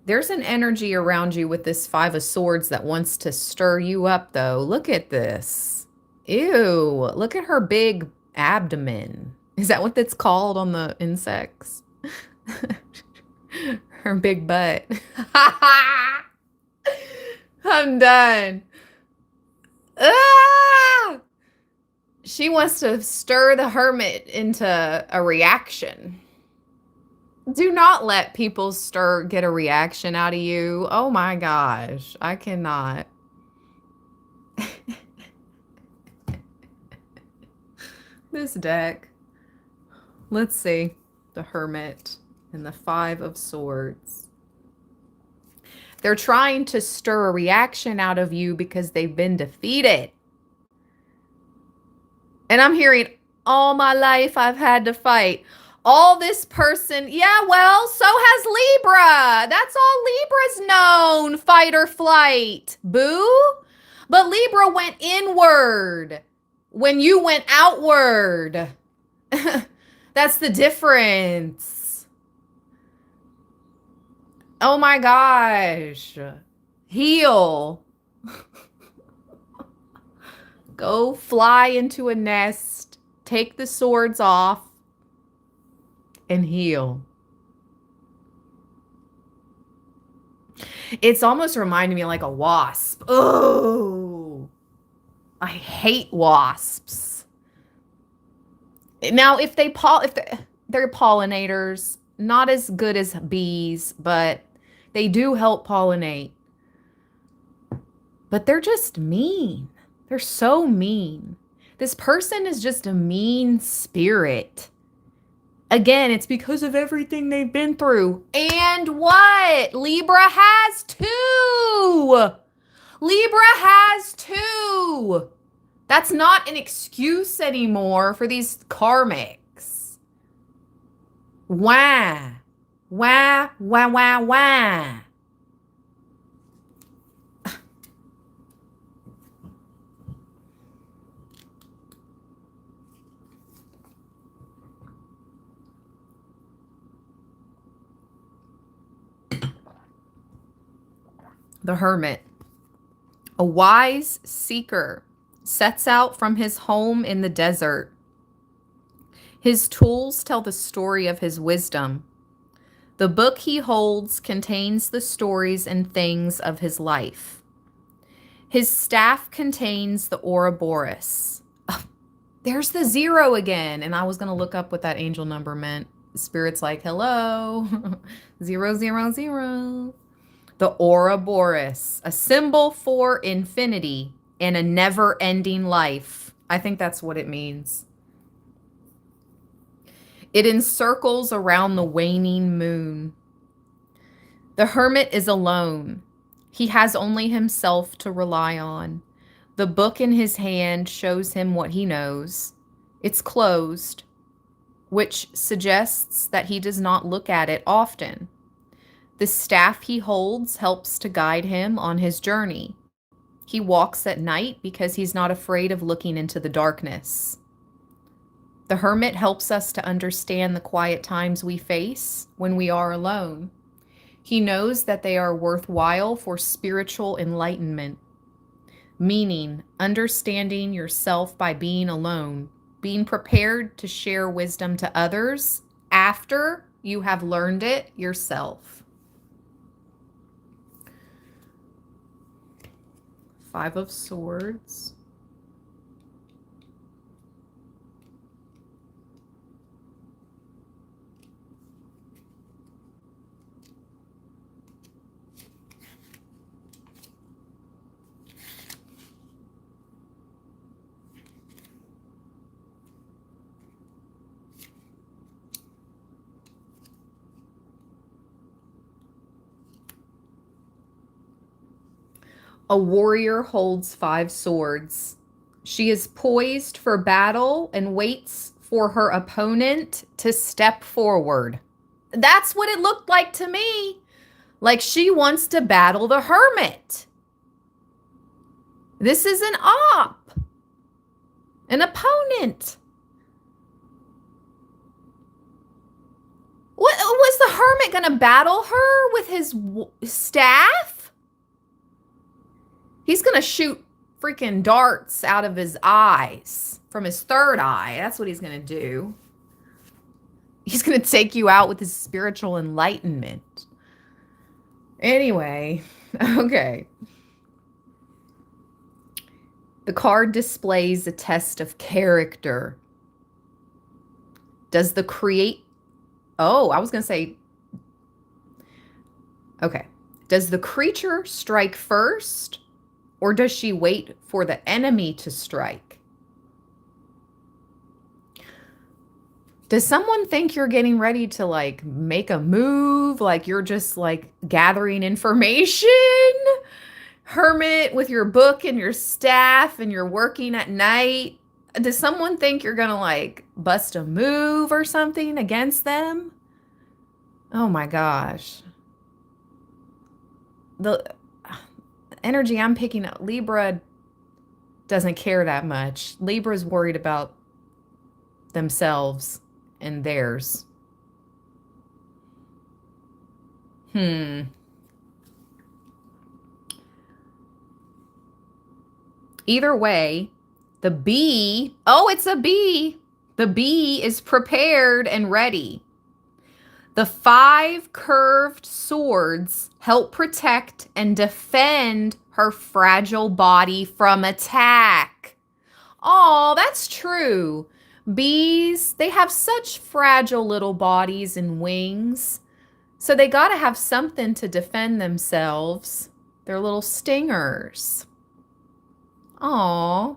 There's an energy around you with this Five of Swords that wants to stir you up, though. Look at this. Ew. Look at her big abdomen. Is that what that's called on the insects? Her big butt. I'm done. Ah! She wants to stir the hermit into a reaction. Do not let people get a reaction out of you. Oh my gosh, I cannot. This deck. Let's see. The Hermit and the Five of Swords. They're trying to stir a reaction out of you because they've been defeated. And I'm hearing, all my life I've had to fight. All this person, yeah, well, so has Libra. That's all Libra's known, fight or flight. Boo. But Libra went inward when you went outward. That's the difference. Oh my gosh. Heal. Go fly into a nest, take the swords off, and heal. It's almost reminding me like a wasp. Oh, I hate wasps. Now, if they're pollinators, not as good as bees, but they do help pollinate. But they're just mean. They're so mean. This person is just a mean spirit. Again, it's because of everything they've been through. And what? Libra has two. Libra has two. That's not an excuse anymore for these karmics. Wah. Wah, wah, wah, wah. The Hermit. A wise seeker sets out from his home in the desert. His tools tell the story of his wisdom. The book he holds contains the stories and things of his life. His staff contains the Ouroboros. Oh, there's the 0 again. And I was going to look up what that angel number meant. Spirit's like, hello, 000. The Ouroboros, a symbol for infinity and a never-ending life. I think that's what it means. It encircles around the waning moon. The hermit is alone. He has only himself to rely on. The book in his hand shows him what he knows. It's closed, which suggests that he does not look at it often. The staff he holds helps to guide him on his journey. He walks at night because he's not afraid of looking into the darkness. The hermit helps us to understand the quiet times we face when we are alone. He knows that they are worthwhile for spiritual enlightenment, meaning understanding yourself by being alone, being prepared to share wisdom to others after you have learned it yourself. 5 of Swords. A warrior holds 5 swords. She is poised for battle and waits for her opponent to step forward. That's what it looked like to me. Like she wants to battle the hermit. This is an op, an opponent. What was the hermit going to battle her with his staff? He's going to shoot freaking darts out of his eyes from his third eye. That's what he's going to do. He's going to take you out with his spiritual enlightenment. Anyway, okay. The card displays a test of character. Does the Okay. Does the creature strike first? Or does she wait for the enemy to strike? Does someone think you're getting ready to like make a move? Like you're just like gathering information? Hermit with your book and your staff and you're working at night. Does someone think you're going to like bust a move or something against them? Oh my gosh. The energy I'm picking up, Libra doesn't care that much. Libra's worried about themselves and theirs. Either way, the bee, it's a bee. The bee is prepared and ready. The 5 curved swords help protect and defend her fragile body from attack. Oh, that's true. Bees, they have such fragile little bodies and wings. So they got to have something to defend themselves. They're little stingers. Aw.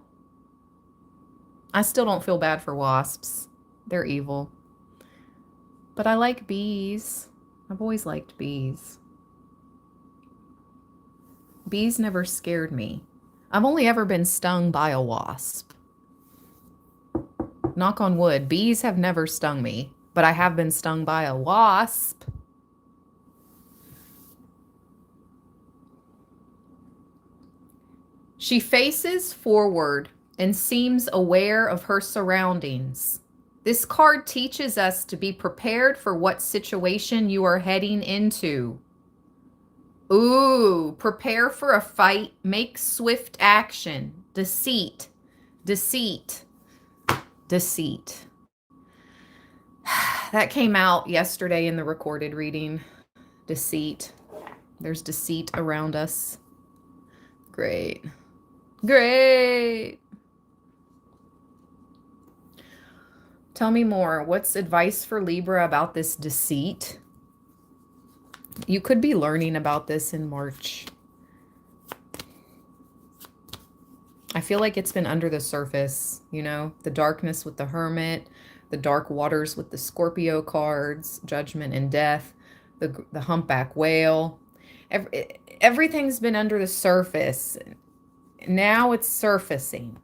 I still don't feel bad for wasps. They're evil. But I like bees. I've always liked bees. Bees never scared me. I've only ever been stung by a wasp. Knock on wood, bees have never stung me, but I have been stung by a wasp. She faces forward and seems aware of her surroundings. This card teaches us to be prepared for what situation you are heading into. Ooh, prepare for a fight, make swift action. Deceit, deceit, deceit. That came out yesterday in the recorded reading. Deceit. There's deceit around us. Great. Great. Tell me more. What's advice for Libra about this deceit? You could be learning about this in March. I feel like it's been under the surface, you know, the darkness with the Hermit, the dark waters with the Scorpio cards, Judgment and Death, the Humpback Whale. Everything's been under the surface. Now it's surfacing.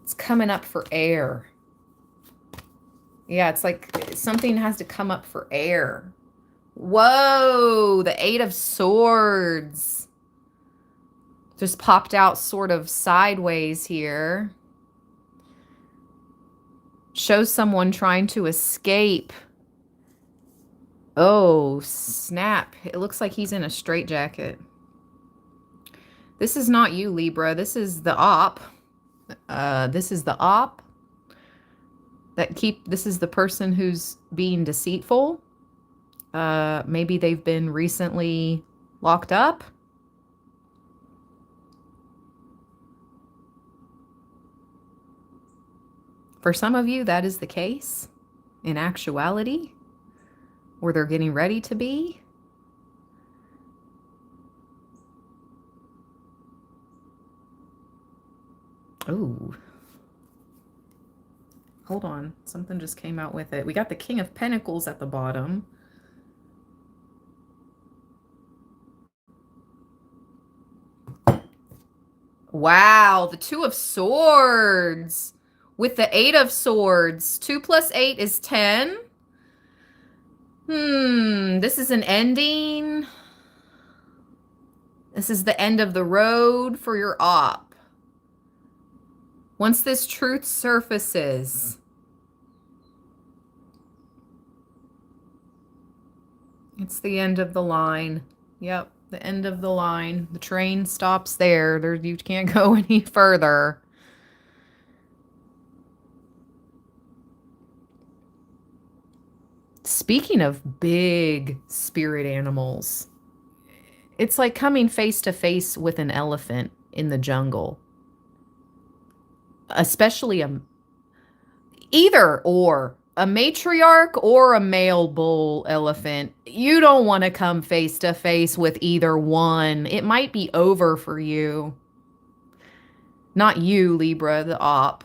It's coming up for air. Yeah, it's like something has to come up for air. Whoa, the Eight of Swords just popped out sort of sideways here. Shows someone trying to escape. Oh, snap. It looks like he's in a straitjacket. This is not you, Libra. This is the op. This is the op. This is the person who's being deceitful. Maybe they've been recently locked up. For some of you, that is the case in actuality, or they're getting ready to be. Ooh. Hold on. Something just came out with it. We got the King of Pentacles at the bottom. Wow, the Two of Swords with the Eight of Swords. 2 + 8 is 10. This is an ending. This is the end of the road for your op. Once this truth surfaces, it's the end of the line. Yep, the end of the line. The train stops there. You can't go any further. Speaking of big spirit animals, it's like coming face to face with an elephant in the jungle. Especially either or. A matriarch or a male bull elephant. You don't want to come face to face with either one. It might be over for you. Not you, Libra, the op.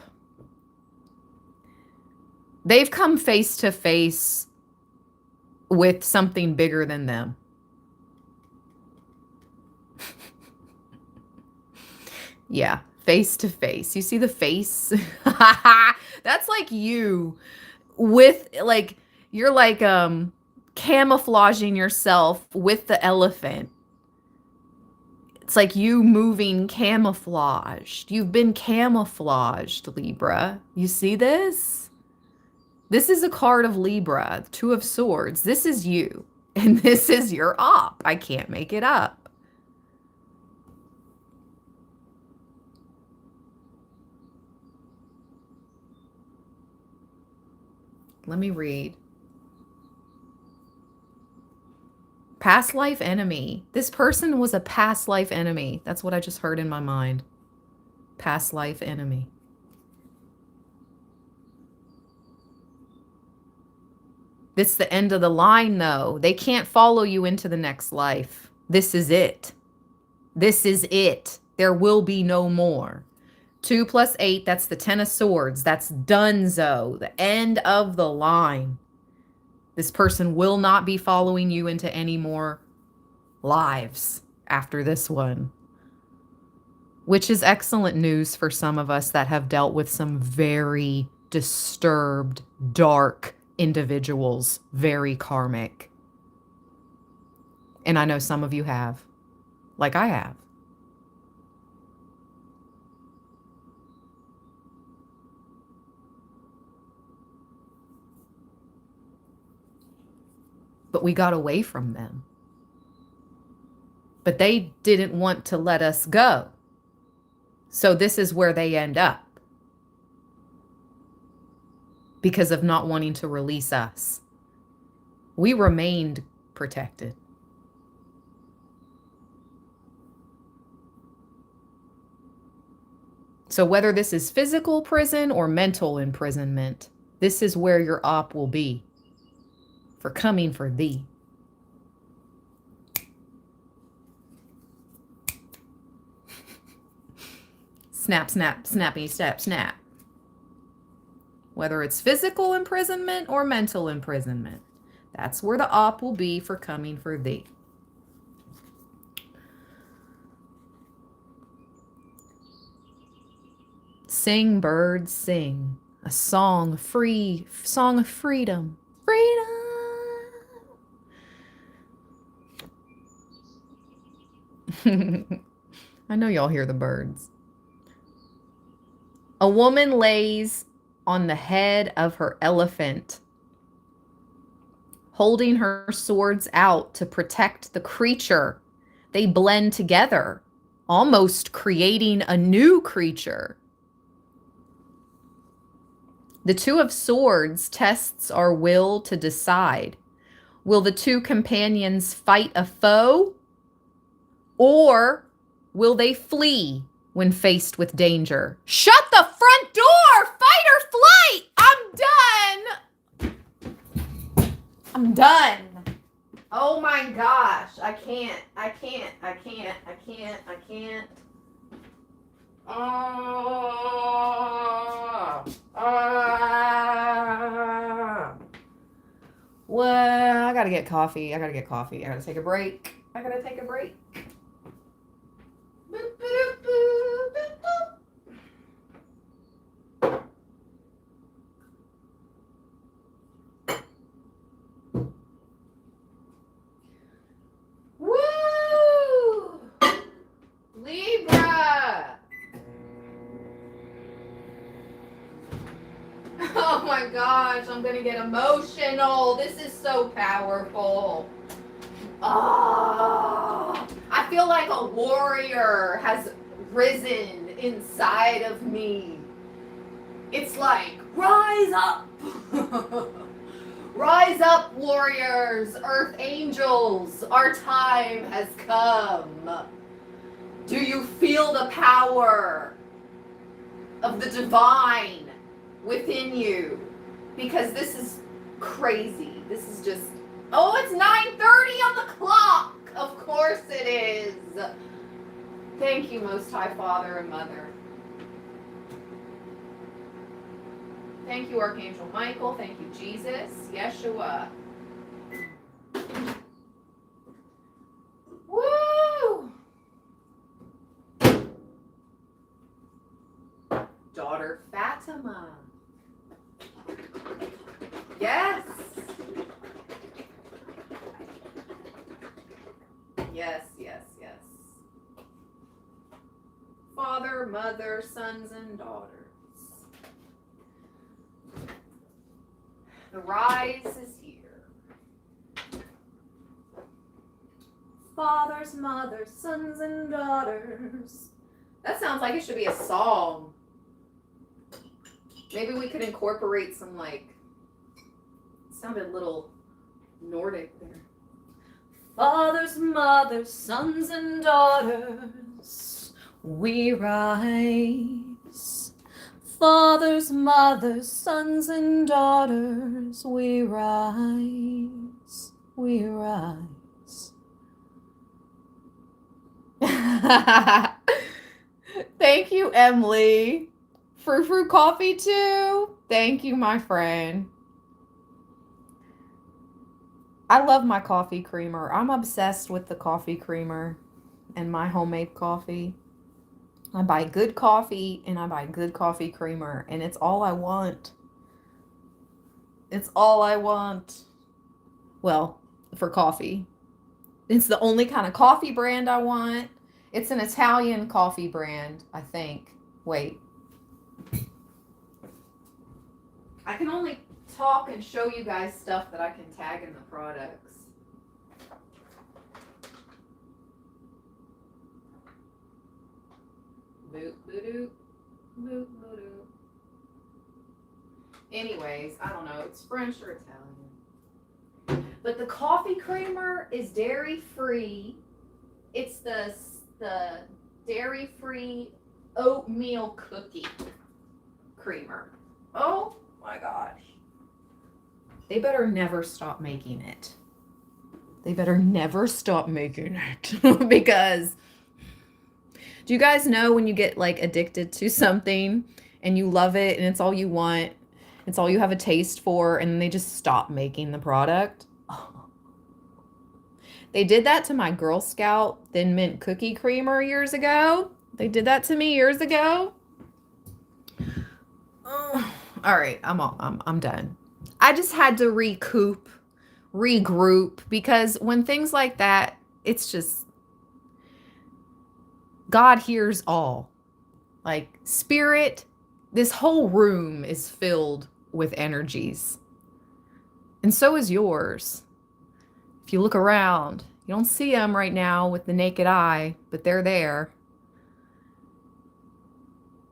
They've come face to face with something bigger than them. Yeah, face to face. You see the face? That's like you with like, you're like camouflaging yourself with the elephant. It's like you moving camouflaged. You've been camouflaged, Libra. You see this? This is a card of Libra, Two of Swords. This is you. And this is your op. I can't make it up. Let me read. Past life enemy. This person was a past life enemy. That's what I just heard in my mind. Past life enemy. It's the end of the line, though. They can't follow you into the next life. This is it. This is it. There will be no more. 2 + 8, that's the 10 of swords. That's donezo, the end of the line. This person will not be following you into any more lives after this one, which is excellent news for some of us that have dealt with some very disturbed, dark individuals, very karmic. And I know some of you have, like I have. But we got away from them. But they didn't want to let us go. So this is where they end up because of not wanting to release us. We remained protected. So whether this is physical prison or mental imprisonment, this is where your op will be for coming for thee. Snap, snap, snappy, snap, snap. Whether it's physical imprisonment or mental imprisonment, that's where the op will be for coming for thee. Sing, birds, sing. A song, song of freedom. Freedom. I know y'all hear the birds. A woman lays on the head of her elephant, holding her swords out to protect the creature. They blend together, almost creating a new creature. The Two of Swords tests our will to decide. Will the two companions fight a foe, or will they flee when faced with danger? Shut the front door! Fight or flight! I'm done. Oh my gosh. I can't. Well, I gotta get coffee. I gotta take a break. Boop, boop, boop, boop, boop. Woo! Libra! Oh my gosh, I'm gonna get emotional. This is so powerful. Oh, I feel like a warrior has risen inside of me. It's like, rise up. Rise up, warriors, earth angels. Our time has come. Do you feel the power of the divine within you? Because this is crazy. This is just, oh, it's 9:30 on the clock. Of course it is. Thank you, Most High Father and Mother. Thank you, Archangel Michael. Thank you, Jesus. Yeshua. Woo! Daughter Fatima. Yes. Yes, yes, yes. Father, mother, sons, and daughters. The rise is here. Fathers, mothers, sons, and daughters. That sounds like it should be a song. Maybe we could incorporate some, like, it sounded a little Nordic there. Fathers, mothers, sons, and daughters, we rise. fathers, mothers, sons and daughters, we rise, we rise. Thank you, Emily. Frou coffee too. Thank you, my friend. I love my coffee creamer. I'm obsessed with the coffee creamer and my homemade coffee. I buy good coffee and I buy good coffee creamer, and it's all I want. It's all I want. Well, for coffee. It's the only kind of coffee brand I want. It's an Italian coffee brand, I think. Wait. I can only talk and show you guys stuff that I can tag in the products. Boop, boop, boop, boop. Anyways, I don't know. It's French or Italian. But the coffee creamer is dairy free. It's the dairy free oatmeal cookie creamer. Oh my gosh. They better never stop making it. They better never stop making it. Because do you guys know when you get like addicted to something and you love it and it's all you want, it's all you have a taste for, and then they just stop making the product? Oh. They did that to my Girl Scout Thin Mint cookie creamer years ago. They did that to me years ago. Oh. All right, I'm done. I just had to regroup, because when things like that, it's just, God hears all. Like, spirit, this whole room is filled with energies. And so is yours. If you look around, you don't see them right now with the naked eye, but they're there.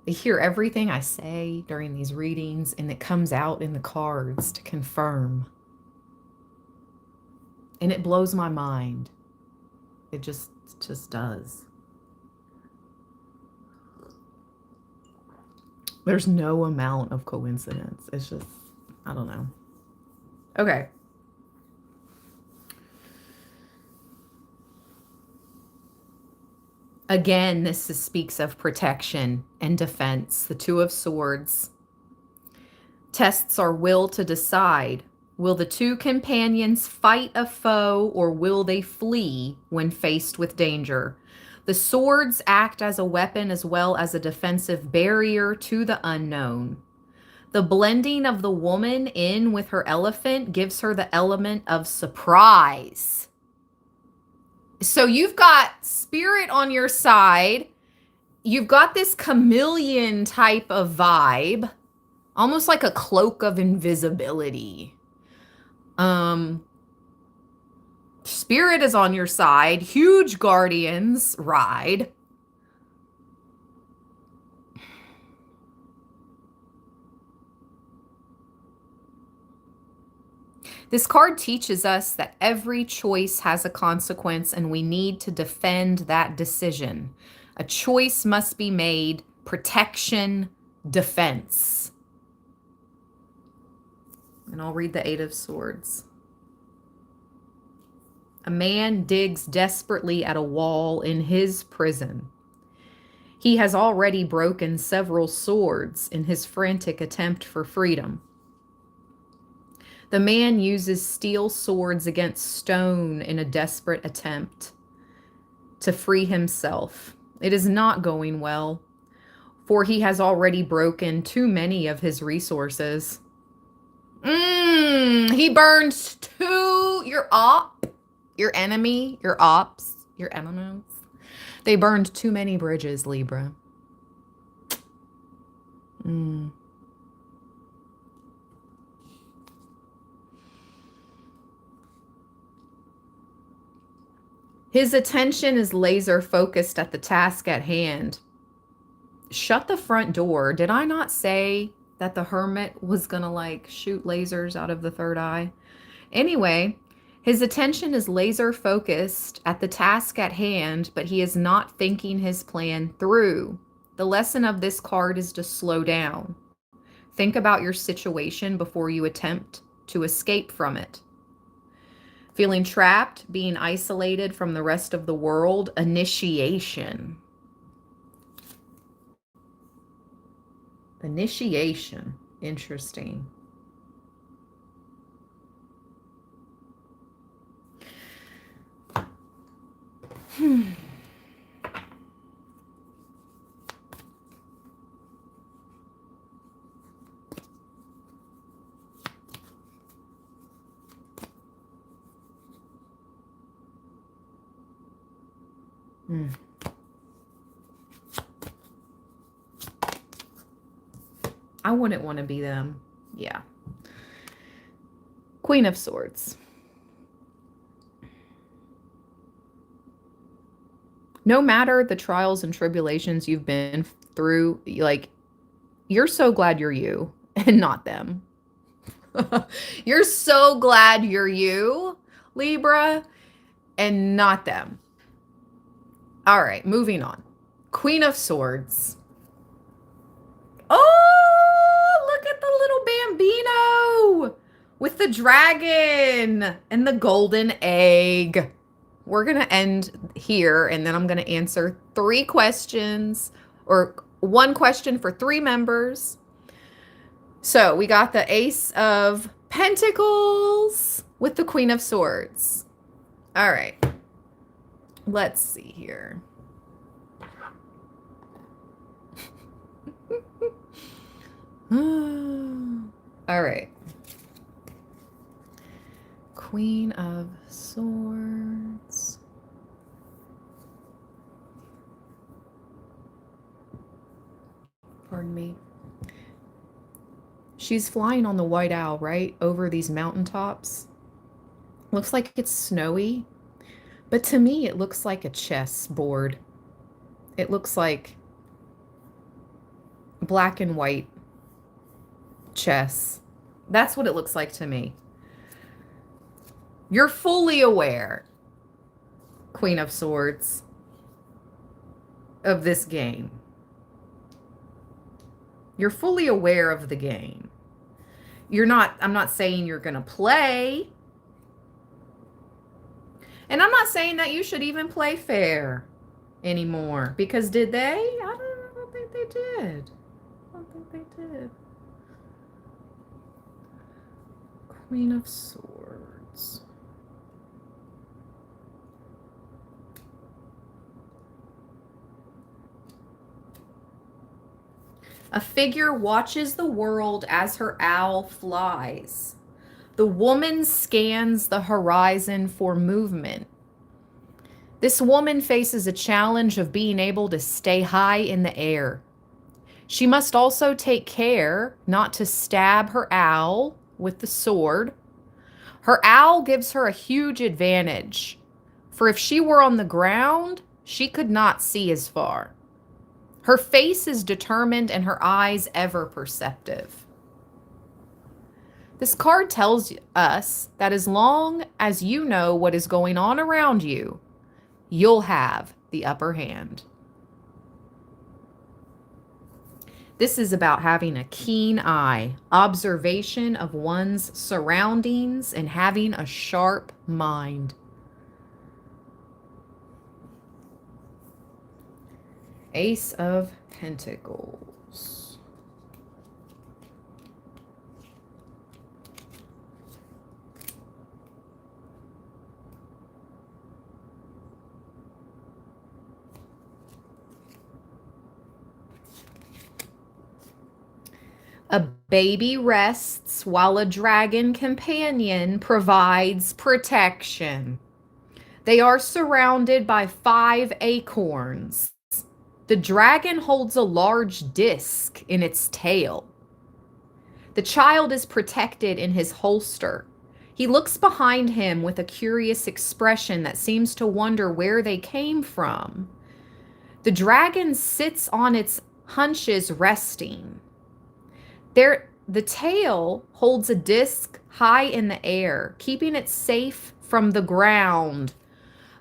They hear everything I say during these readings, and it comes out in the cards to confirm. And it blows my mind. It just does. There's no amount of coincidence. It's just, I don't know. Okay. Again, this speaks of protection and defense. The Two of Swords. Tests our will to decide. Will the two companions fight a foe, or will they flee when faced with danger? The swords act as a weapon as well as a defensive barrier to the unknown. The blending of the woman in with her elephant gives her the element of surprise. So you've got spirit on your side. You've got this chameleon type of vibe, almost like a cloak of invisibility. Spirit is on your side. Huge guardians ride. This card teaches us that every choice has a consequence, and we need to defend that decision. A choice must be made. Protection, defense. And I'll read the Eight of Swords. A man digs desperately at a wall in his prison. He has already broken several swords in his frantic attempt for freedom. The man uses steel swords against stone in a desperate attempt to free himself. It is not going well, for he has already broken too many of his resources. He burns your enemy, your ops, your enemies. They burned too many bridges, Libra. His attention is laser focused at the task at hand. Shut the front door. Did I not say that the hermit was gonna like shoot lasers out of the third eye? Anyway, his attention is laser focused at the task at hand, but he is not thinking his plan through. The lesson of this card is to slow down. Think about your situation before you attempt to escape from it. Feeling trapped, being isolated from the rest of the world, initiation. Initiation. Interesting. I wouldn't want to be them. Yeah. Queen of Swords. No matter the trials and tribulations you've been through, like, you're so glad you're you and not them. You're so glad you're you, Libra, and not them. All right, moving on. Queen of Swords. Oh, look at the little bambino with the dragon and the golden egg. We're going to end here, and then I'm going to answer 3 questions, or 1 question for 3 members. So we got the Ace of Pentacles with the Queen of Swords. All right. Let's see here. All right. Queen of Swords. Pardon me. She's flying on the white owl, right? Over these mountaintops. Looks like it's snowy. But to me, it looks like a chess board. It looks like black and white chess. That's what it looks like to me. You're fully aware, Queen of Swords, of this game. You're fully aware of the game. I'm not saying you're going to play. And I'm not saying that you should even play fair anymore. Because did they? I don't think they did. I don't think they did. Queen of Swords. A figure watches the world as her owl flies. The woman scans the horizon for movement. This woman faces a challenge of being able to stay high in the air. She must also take care not to stab her owl with the sword. Her owl gives her a huge advantage, for if she were on the ground, she could not see as far. Her face is determined and her eyes ever perceptive. This card tells us that as long as you know what is going on around you, you'll have the upper hand. This is about having a keen eye, observation of one's surroundings, and having a sharp mind. Ace of Pentacles. A baby rests while a dragon companion provides protection. They are surrounded by 5 acorns. The dragon holds a large disc in its tail. The child is protected in his holster. He looks behind him with a curious expression that seems to wonder where they came from. The dragon sits on its haunches resting. The tail holds a disc high in the air, keeping it safe from the ground.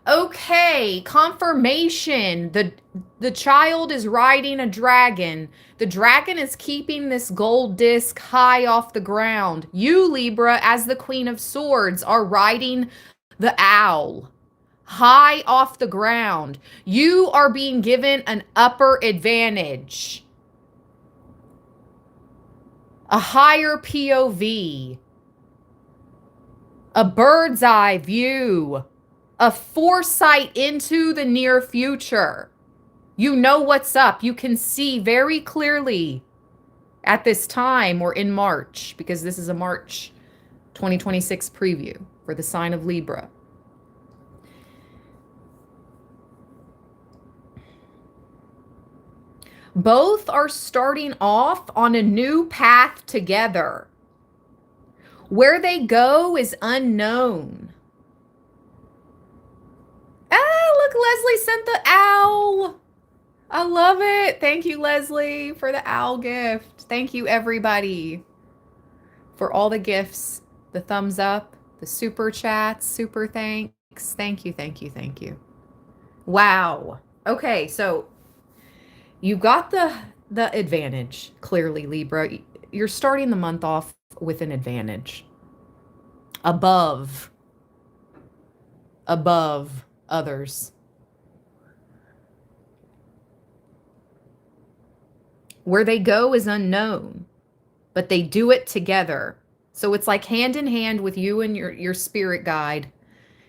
Okay, confirmation. The child is riding a dragon. The dragon is keeping this gold disc high off the ground. You, Libra, as the Queen of Swords, are riding the owl high off the ground. You are being given an upper advantage, a higher POV, a bird's eye view, a foresight into the near future. You know what's up. You can see very clearly at this time or in March, because this is a March 2026 preview for the sign of Libra. Both are starting off on a new path together. Where they go is unknown. Ah, look, Leslie sent the owl. I love it. Thank you, Leslie, for the owl gift. Thank you, everybody, for all the gifts, the thumbs up, the super chats, super thanks. Thank you, thank you, thank you. Wow. Okay, so you got the advantage, clearly, Libra. You're starting the month off with an advantage. Above others. Where they go is unknown, but they do it together. So it's like hand in hand with you and your spirit guide.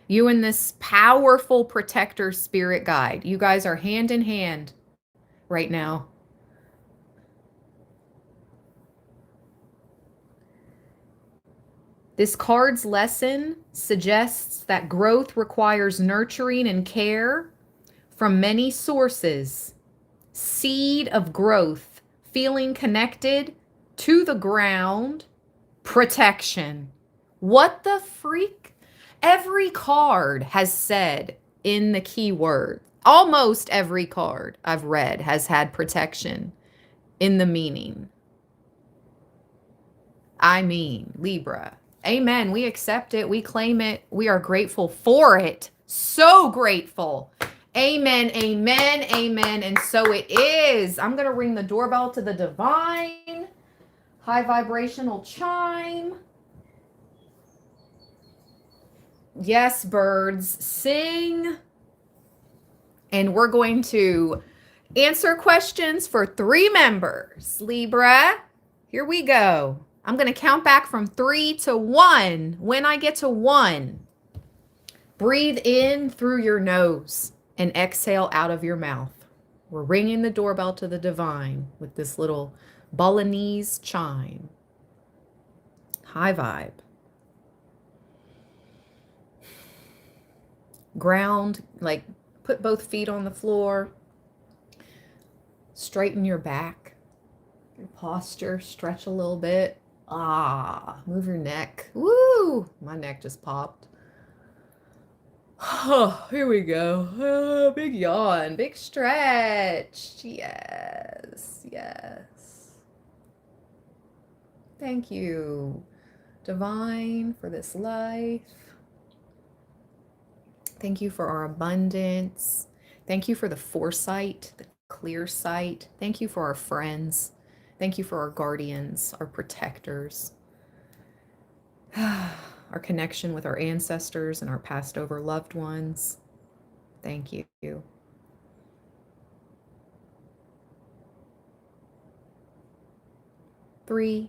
You and this powerful protector spirit guide. You guys are hand in hand right now. This card's lesson suggests that growth requires nurturing and care from many sources. Seed of growth, feeling connected to the ground, protection. What the freak? Every card has said in the keyword, almost every card I've read has had protection in the meaning. I mean, Libra. Amen. We accept it. We claim it. We are grateful for it. So grateful. Amen. Amen. Amen. And so it is. I'm going to ring the doorbell to the divine high vibrational chime. Yes, birds, sing. And we're going to answer questions for 3 members. Libra, here we go. I'm going to count back from 3 to 1. When I get to 1, breathe in through your nose and exhale out of your mouth. We're ringing the doorbell to the divine with this little Balinese chime. High vibe. Ground, like put both feet on the floor. Straighten your back. Your posture, stretch a little bit. Move your neck. Woo! My neck just popped. Oh, here we go. Big yawn, big stretch. Yes, yes. Thank you, divine, for this life. Thank you for our abundance. Thank you for the foresight, the clear sight. Thank you for our friends. Thank you for our guardians, our protectors, our connection with our ancestors and our passed over loved ones. Thank you. Three,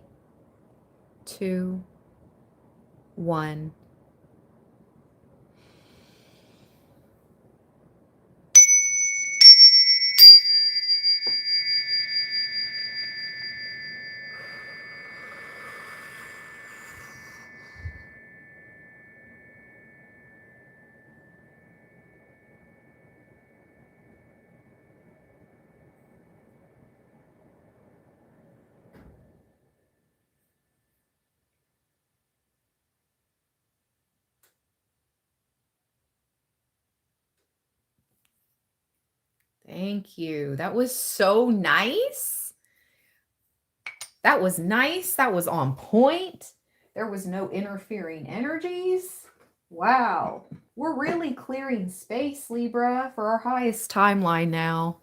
2, 1. Thank you. That was so nice. That was nice. That was on point. There was no interfering energies. Wow. We're really clearing space, Libra, for our highest timeline now.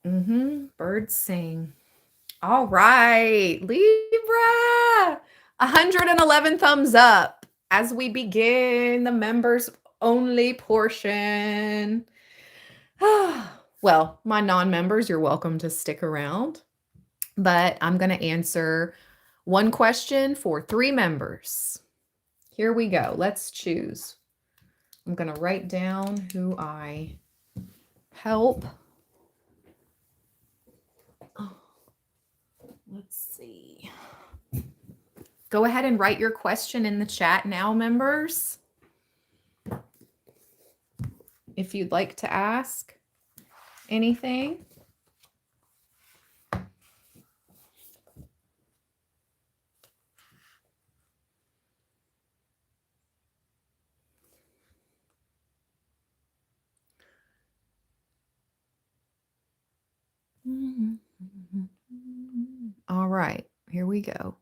Birds sing. All right, Libra. 111 thumbs up as we begin the members only portion. Well, my non-members, you're welcome to stick around, but I'm going to answer one question for 3 members. Here we go. Let's choose. I'm going to write down who I help. Let's see. Go ahead and write your question in the chat now, members. If you'd like to ask anything. All right, here we go.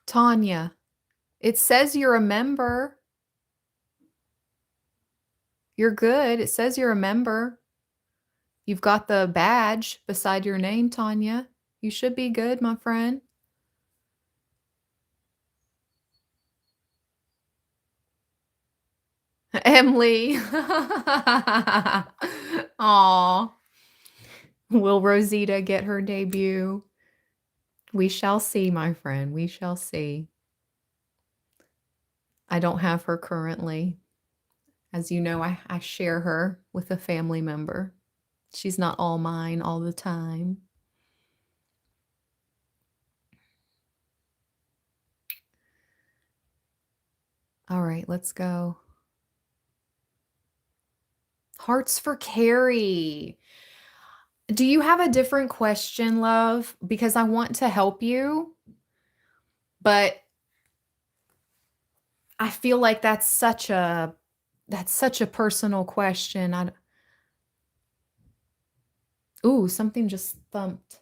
Tanya, it says you're a member. You're good. It says you're a member. You've got the badge beside your name, Tanya. You should be good, my friend. Emily. Aw. Will Rosita get her debut? We shall see, my friend. We shall see. I don't have her currently. As you know, I share her with a family member. She's not all mine all the time. All right, let's go. Hearts for Carrie. Do you have a different question, love? Because I want to help you, but I feel like that's such a personal question. Ooh, something just thumped.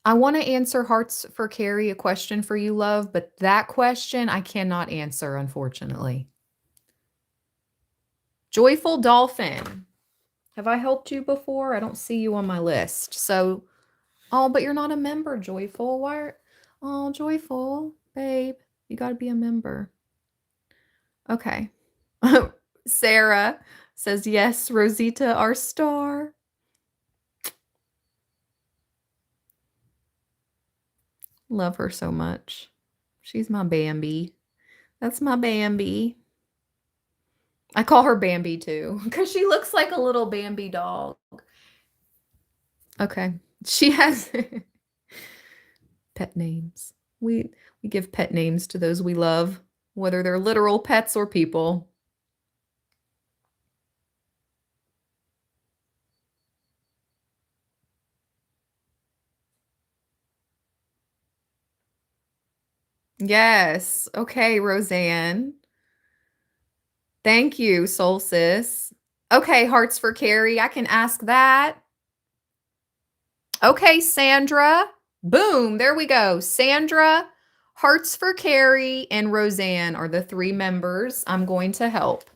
I want to answer Hearts for Carrie, a question for you, love, but that question I cannot answer, unfortunately. Joyful Dolphin. Have I helped you before? I don't see you on my list. So, oh, but you're not a member, Joyful. Oh, Joyful, babe, you got to be a member. Okay. Sarah says, yes, Rosita, our star. Love her so much. She's my Bambi. That's my Bambi. I call her Bambi too, because she looks like a little Bambi dog. Okay. She has pet names. We give pet names to those we love, whether they're literal pets or people. Yes. Okay, Roseanne. Thank you, Soul Sis. Okay, Hearts for Carrie. I can ask that. Okay, Sandra. Boom. There we go. Sandra, Hearts for Carrie, and Roseanne are the 3 members I'm going to help.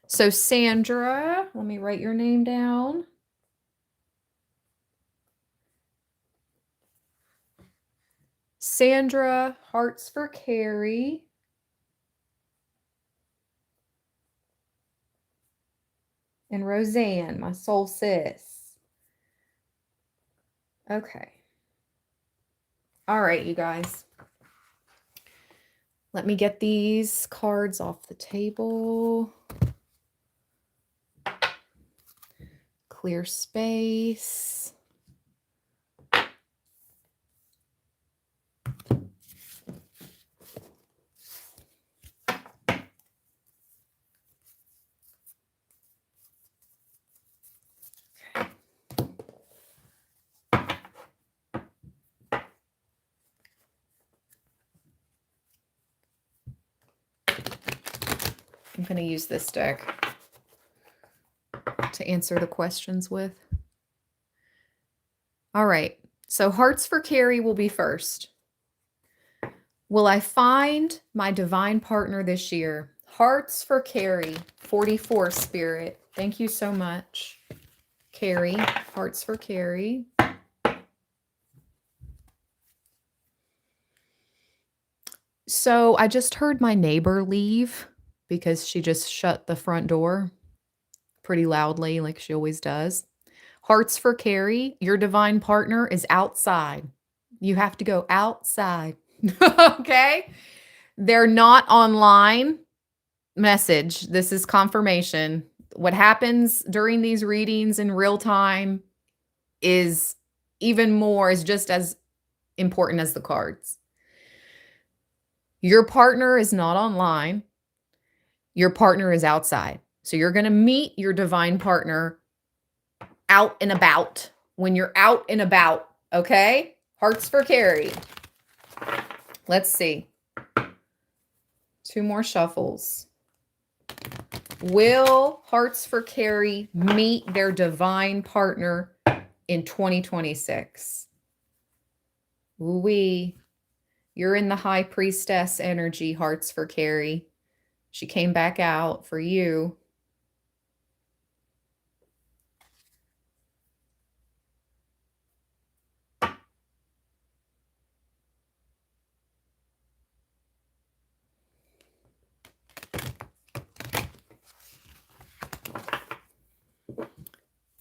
So Sandra, let me write your name down. Sandra, Hearts for Carrie. And Roseanne, my soul sis. Okay. All right, you guys. Let me get these cards off the table. Clear space. I'm going to use this deck to answer the questions with. All right. So hearts for Carrie will be first. Will I find my divine partner this year? Hearts for Carrie, 44 spirit. Thank you so much, Carrie. Hearts for Carrie. So I just heard my neighbor leave because she just shut the front door pretty loudly, like she always does. Hearts for Carrie, your divine partner is outside. You have to go outside. Okay? They're not online. Message. This is confirmation. What happens during these readings in real time is just as important as the cards. Your partner is not online. Your partner is outside. So you're going to meet your divine partner out and about when you're out and about. Okay? Hearts for Carrie. Let's see. 2 more shuffles. Will Hearts for Carrie meet their divine partner in 2026? Ooh-wee. You're in the High Priestess energy, Hearts for Carrie. She came back out for you.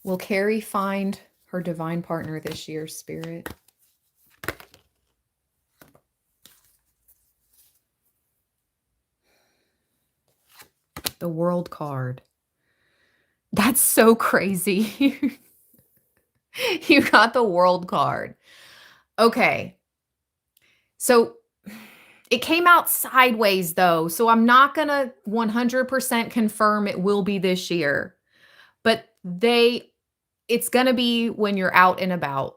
Will Carrie find her divine partner this year, Spirit? The World card. That's so crazy. You got the World card. Okay. So it came out sideways though, so I'm not going to 100% confirm it will be this year. But it's going to be when you're out and about.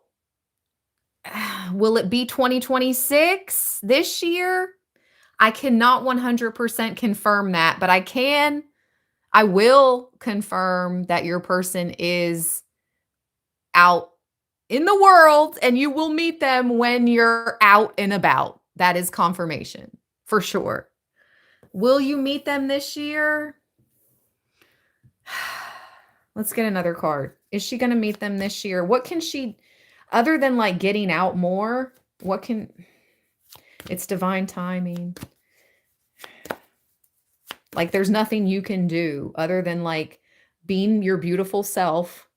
Will it be 2026 this year? I cannot 100% confirm that, but I will confirm that your person is out in the world and you will meet them when you're out and about. That is confirmation for sure. Will you meet them this year? Let's get another card. Is she going to meet them this year? What can she, other than like getting out more, it's divine timing. Like there's nothing you can do other than like being your beautiful self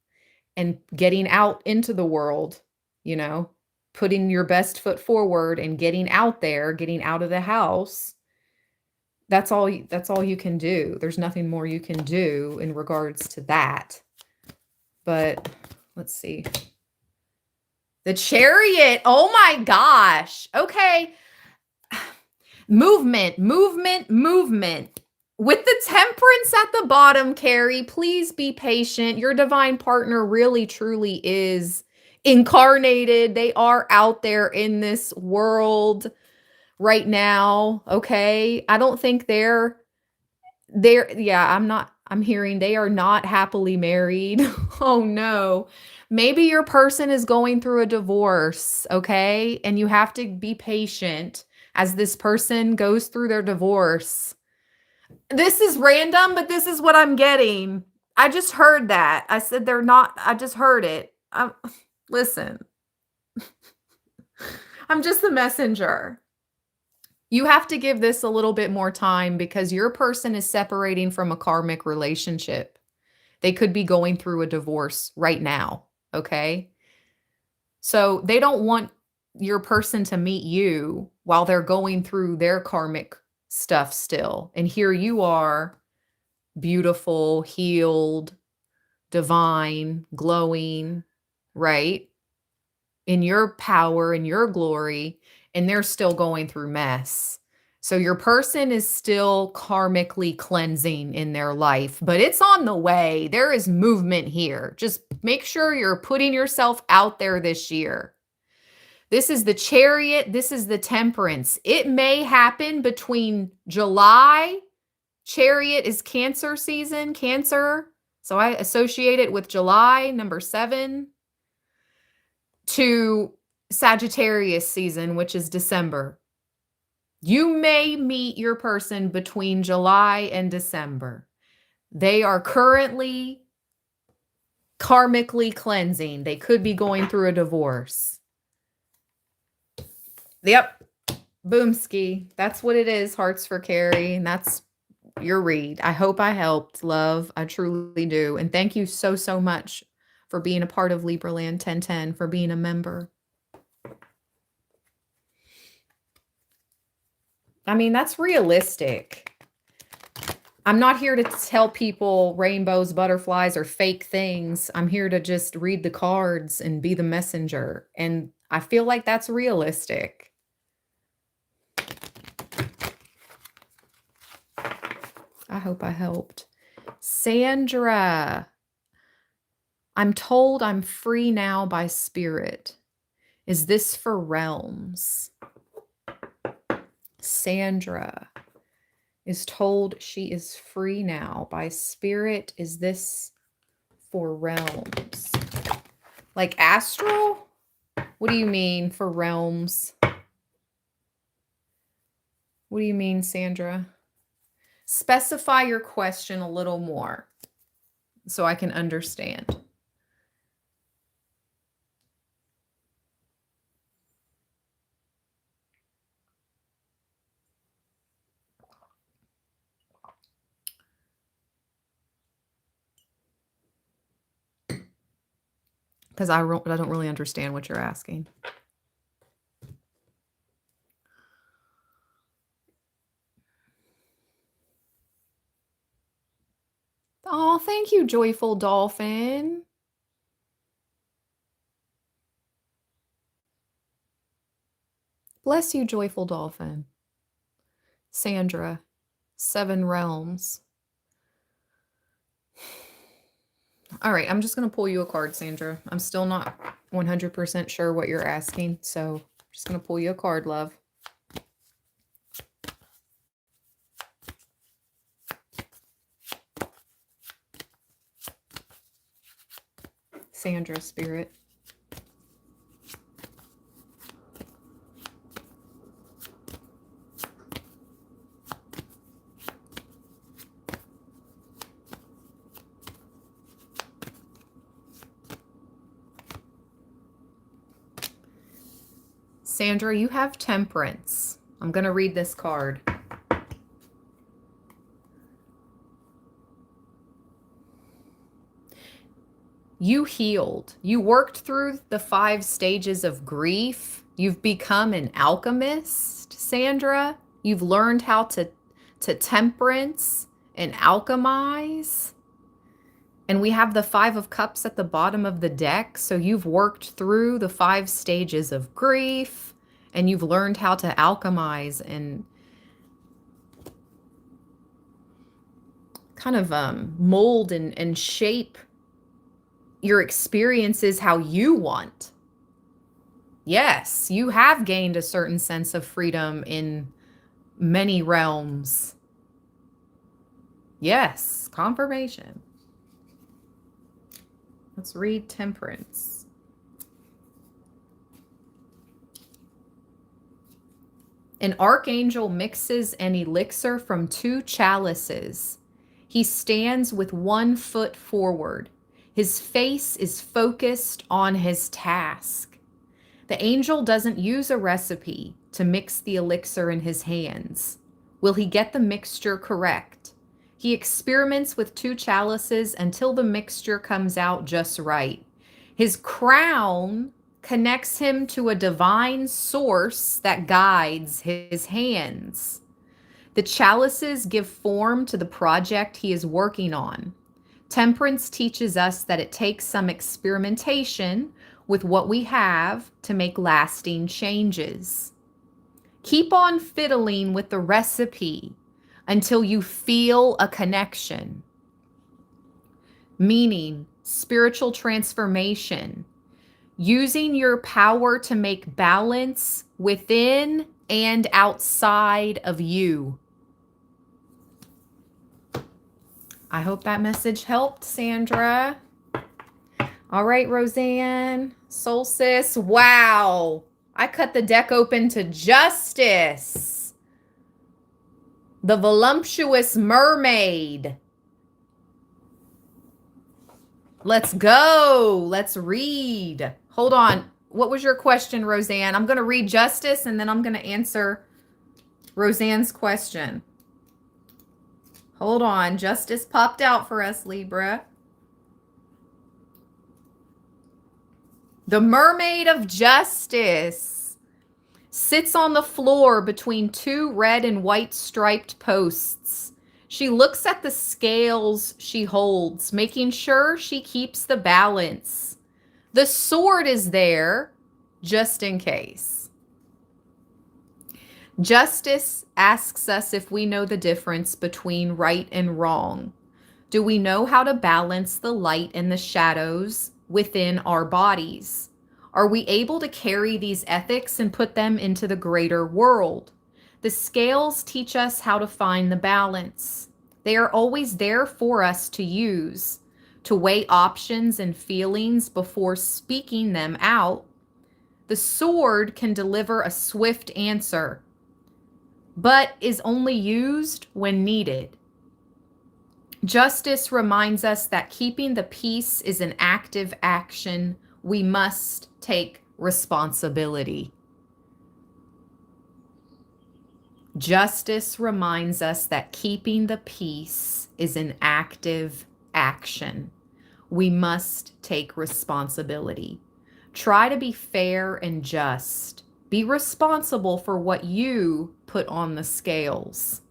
and getting out into the world, putting your best foot forward and getting out there, getting out of the house. That's all you can do. There's nothing more you can do in regards to that. But let's see. The Chariot. Oh my gosh. Okay. Movement. With the Temperance at the bottom, Carrie, please be patient. Your divine partner really, truly is incarnated. They are out there in this world right now. Okay. I don't think I'm hearing they are not happily married. Oh no. Maybe your person is going through a divorce. Okay. And you have to be patient as this person goes through their divorce. This is random, but this is what I'm getting. I just heard that. I said they're not, I just heard it. Listen, I'm just the messenger. You have to give this a little bit more time because your person is separating from a karmic relationship. They could be going through a divorce right now, okay? So they don't want your person to meet you while they're going through their karmic stuff still. And here you are, beautiful, healed, divine, glowing, right? In your power, in your glory, and they're still going through mess. So your person is still karmically cleansing in their life, but it's on the way. There is movement here. Just make sure you're putting yourself out there this year. This is the Chariot. This is the Temperance. It may happen between July. Chariot is Cancer season, Cancer. So I associate it with July, number 7, to Sagittarius season, which is December. You may meet your person between July and December. They are currently karmically cleansing. They could be going through a divorce. Yep. Boomski. That's what it is, Hearts for Carrie. And that's your read. I hope I helped, love. I truly do. And thank you so, so much for being a part of Libraland 1010, for being a member. I mean, that's realistic. I'm not here to tell people rainbows, butterflies, or fake things. I'm here to just read the cards and be the messenger. And I feel like that's realistic. I hope I helped. Sandra, I'm told I'm free now by spirit. Is this for realms? Sandra is told she is free now by spirit. Is this for realms? Like astral? What do you mean for realms? What do you mean, Sandra? Specify your question a little more so I can understand. Because I don't really understand what you're asking. Oh, thank you, Joyful Dolphin. Bless you, Joyful Dolphin. Sandra, 7 realms. All right, I'm just going to pull you a card, Sandra. I'm still not 100% sure what you're asking, so I'm just going to pull you a card, love. Sandra, Spirit. Sandra, you have Temperance. I'm going to read this card. You healed. You worked through the 5 stages of grief. You've become an alchemist, Sandra. You've learned how to temperance and alchemize. And we have the 5 of Cups at the bottom of the deck. So you've worked through the 5 stages of grief and you've learned how to alchemize and kind of mold and shape your experiences how you want. Yes, you have gained a certain sense of freedom in many realms. Yes, confirmation. Let's read Temperance. An archangel mixes an elixir from 2 chalices. He stands with 1 foot forward. His face is focused on his task. The angel doesn't use a recipe to mix the elixir in his hands. Will he get the mixture correct? He experiments with 2 chalices until the mixture comes out just right. His crown connects him to a divine source that guides his hands. The chalices give form to the project he is working on. Temperance teaches us that it takes some experimentation with what we have to make lasting changes. Keep on fiddling with the recipe until you feel a connection, meaning spiritual transformation, using your power to make balance within and outside of you. I hope that message helped, Sandra. All right, Roseanne. Soul sis. Wow. I cut the deck open to Justice. The voluptuous mermaid. Let's go. Let's read. Hold on. What was your question, Roseanne? I'm going to read Justice and then I'm going to answer Roseanne's question. Hold on. Justice popped out for us, Libra. The Mermaid of Justice sits on the floor between two red and white striped posts. She looks at the scales she holds, making sure she keeps the balance. The sword is there, just in case. Justice asks us if we know the difference between right and wrong. Do we know how to balance the light and the shadows within our bodies? Are we able to carry these ethics and put them into the greater world? The scales teach us how to find the balance. They are always there for us to use, to weigh options and feelings before speaking them out. The sword can deliver a swift answer, but is only used when needed. Justice reminds us that keeping the peace is an active action. We must take responsibility. Justice reminds us that keeping the peace is an active action. We must take responsibility. Try to be fair and just. Be responsible for what you put on the scales.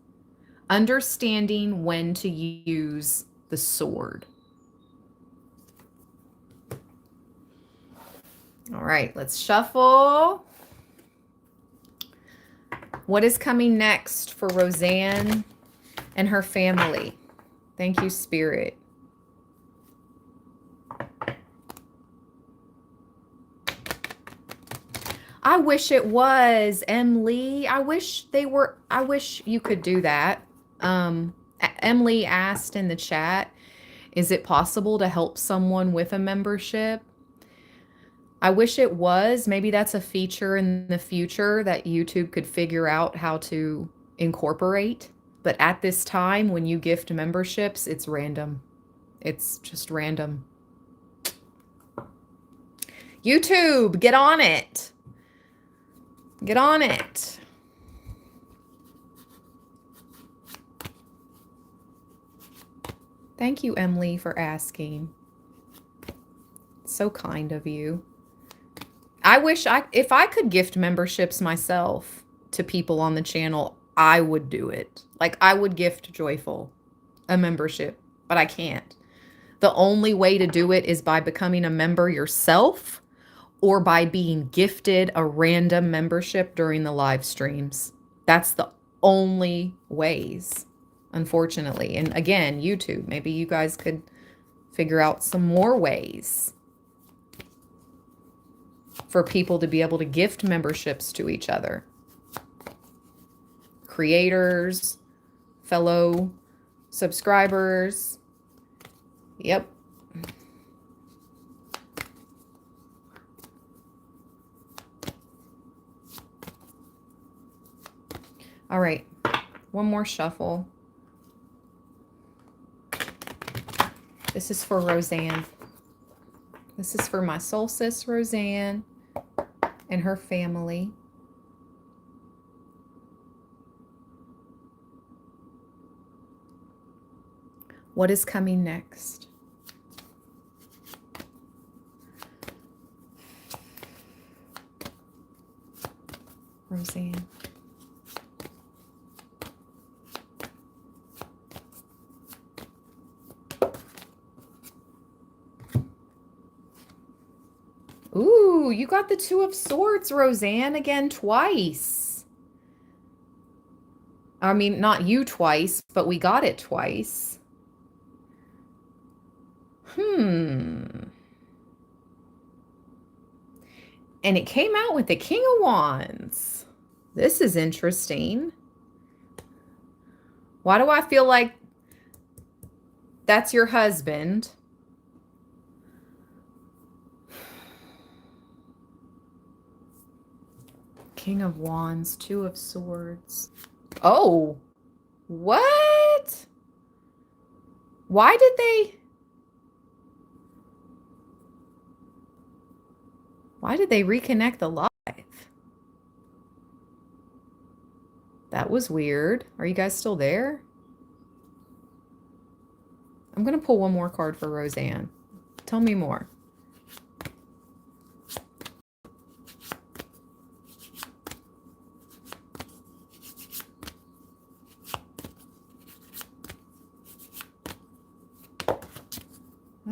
Understanding when to use the sword. All right, let's shuffle. What is coming next for Roseanne and her family? Thank you, Spirit. I wish it was, Emily. I wish you could do that. Emily asked in the chat, is it possible to help someone with a membership? I wish it was. Maybe that's a feature in the future that YouTube could figure out how to incorporate. But at this time, when you gift memberships, it's random. It's just random. YouTube, get on it. Get on it. Thank you, Emily, for asking. So kind of you. I wish if I could gift memberships myself to people on the channel, I would do it. Like, I would gift Joyful a membership, but I can't. The only way to do it is by becoming a member yourself or by being gifted a random membership during the live streams. That's the only ways, unfortunately. And again, YouTube, maybe you guys could figure out some more ways for people to be able to gift memberships to each other. Creators, fellow subscribers. Yep. All right, one more shuffle. This is for Roseanne. This is for my soul sis, Roseanne, and her family. What is coming next? Roseanne. Ooh, you got the Two of Swords, Roseanne, again twice. I mean, not you twice, but we got it twice. And it came out with the King of Wands. This is interesting. Why do I feel like that's your husband? King of Wands, Two of Swords. Oh, what? Why did they reconnect the live? That was weird. Are you guys still there? I'm going to pull one more card for Roseanne. Tell me more.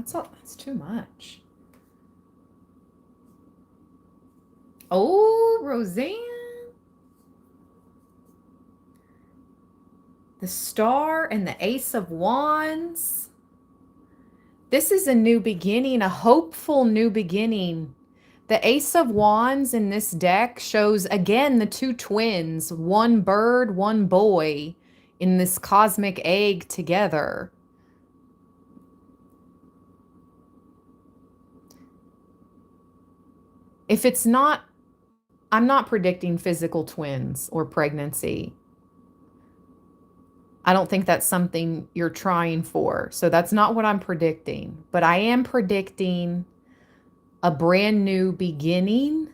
That's too much. Oh, Roseanne. The Star and the Ace of Wands. This is a new beginning, a hopeful new beginning. The Ace of Wands in this deck shows, again, the two twins, one bird, one boy, in this cosmic egg together. If it's not, I'm not predicting physical twins or pregnancy. I don't think that's something you're trying for. So that's not what I'm predicting. But I am predicting a brand new beginning,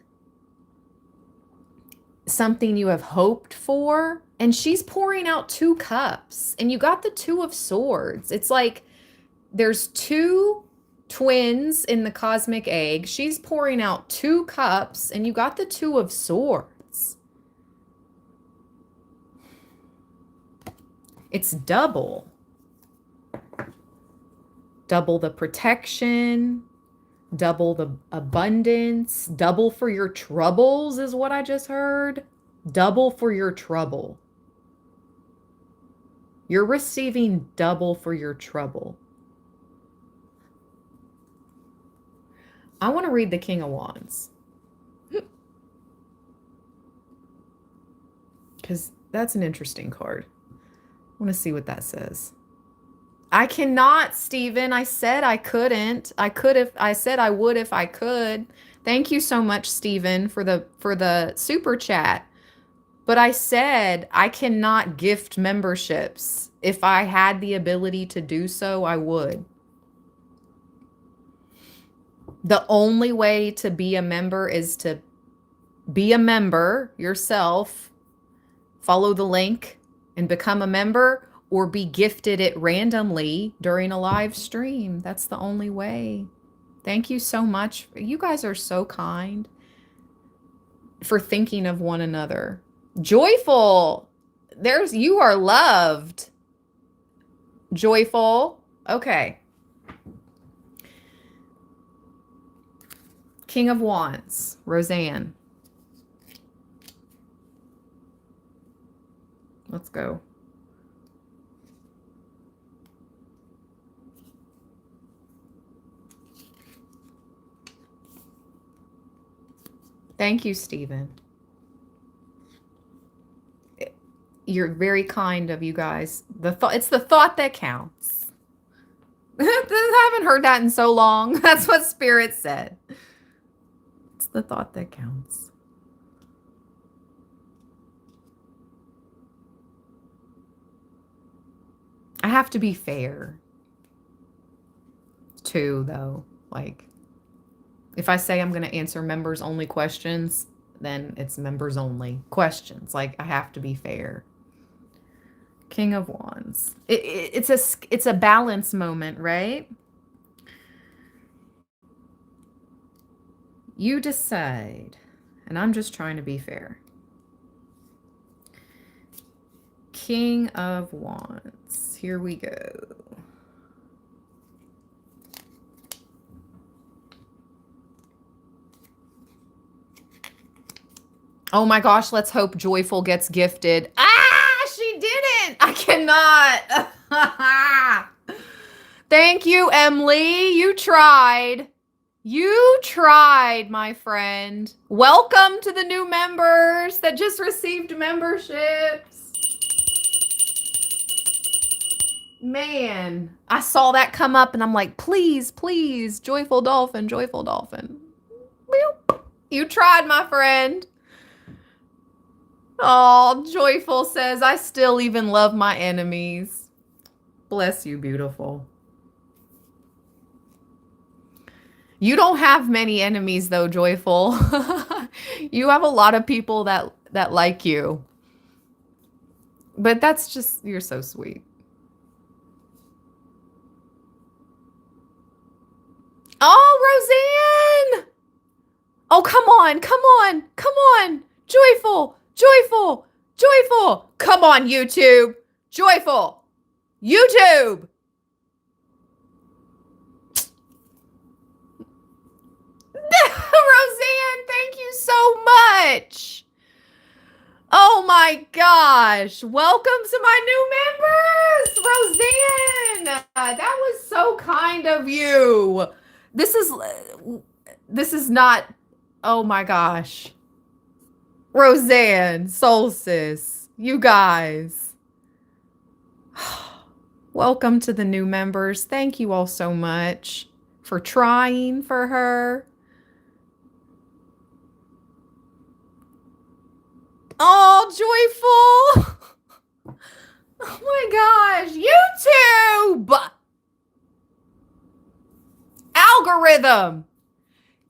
something you have hoped for. And she's pouring out 2 cups. And you got the 2 of Swords. It's like there's 2 twins in the cosmic egg. She's pouring out 2 cups. And you got the 2 of Swords. It's double. Double the protection, double the abundance, double for your troubles is what I just heard. Double for your trouble. You're receiving double for your trouble. I want to read the King of Wands. Because that's an interesting card. I want to see what that says. I cannot, Stephen. I said I couldn't. I said I would if I could. Thank you so much, Stephen, for the super chat. But I said I cannot gift memberships. If I had the ability to do so, I would. The only way to be a member is to be a member yourself, follow the link, and become a member, or be gifted it randomly during a live stream. That's the only way. Thank you so much. You guys are so kind for thinking of one another. Joyful. You are loved. Joyful. Okay. King of Wands, Roseanne. Let's go. Thank you, Stephen. You're very kind of you guys. It's the thought that counts. I haven't heard that in so long. That's what Spirit said. It's the thought that counts. I have to be fair, too, though. Like, if I say I'm going to answer members only questions, then it's members only questions. Like, I have to be fair. King of Wands. It's a balance moment, right? You decide, and I'm just trying to be fair. King of Wands. Here we go. Oh my gosh, let's hope Joyful gets gifted. Ah, she didn't. I cannot. Thank you, Emily. You tried. You tried, my friend. Welcome to the new members that just received memberships. Man, I saw that come up and I'm like, please, please, Joyful Dolphin, Joyful Dolphin. You tried, my friend. Oh, Joyful says, I still even love my enemies. Bless you, beautiful. You don't have many enemies though, Joyful. You have a lot of people that like you. But that's just, you're so sweet. Oh, Roseanne! Oh, come on, come on, come on. Joyful, Joyful, Joyful. Come on, YouTube. Joyful. YouTube. Roseanne, thank you so much. Oh my gosh. Welcome to my new members, Roseanne. That was so kind of you. This is not, oh my gosh. Roseanne, Solstice, you guys. Welcome to the new members. Thank you all so much for trying for her. Oh, Joyful. Oh my gosh. YouTube. Algorithm.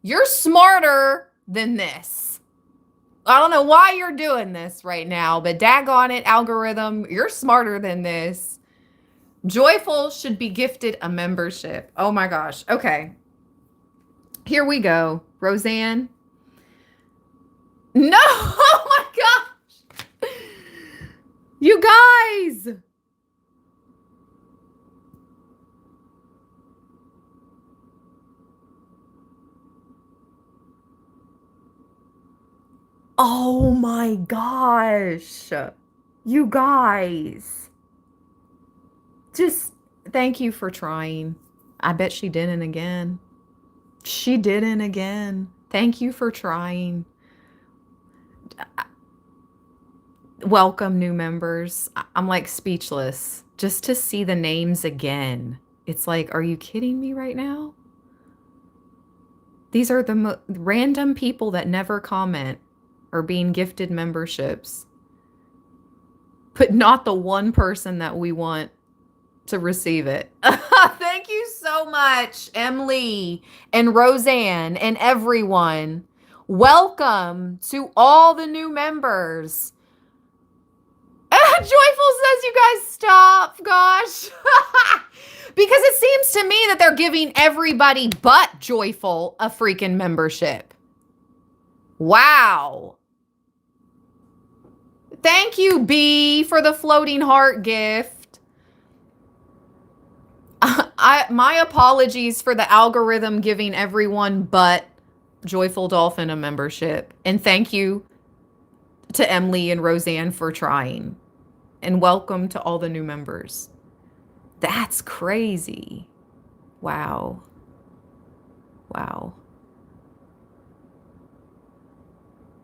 You're smarter than this. I don't know why you're doing this right now, but daggone it, algorithm, you're smarter than this. Joyful should be gifted a membership. Oh my gosh. Okay. Here we go. Roseanne. No! Oh my gosh! You guys! Oh my gosh. You guys. Just thank you for trying. I bet she didn't again. She didn't again. Thank you for trying. Welcome, new members. I'm like speechless just to see the names again. It's like, are you kidding me right now? These are the random people that never comment or being gifted memberships, but not the one person that we want to receive it. Thank you so much, Emily and Roseanne and everyone. Welcome to all the new members. Joyful says you guys stop, gosh. Because it seems to me that they're giving everybody but Joyful a freaking membership. Wow. Thank you, B, for the floating heart gift. My apologies for the algorithm giving everyone but Joyful Dolphin a membership. And thank you to Emily and Roseanne for trying. And welcome to all the new members. That's crazy. Wow. Wow.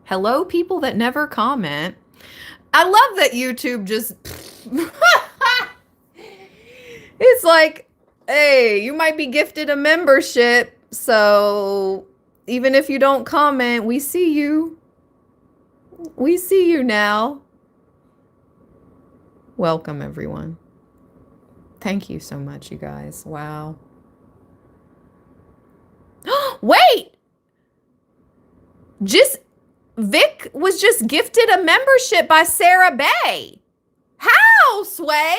Hello, people that never comment. I love that YouTube just... It's like, hey, you might be gifted a membership, so even if you don't comment, we see you. We see you now. Welcome, everyone. Thank you so much, you guys. Wow. Wait! Vic was just gifted a membership by Sarah Bay. How, Sway?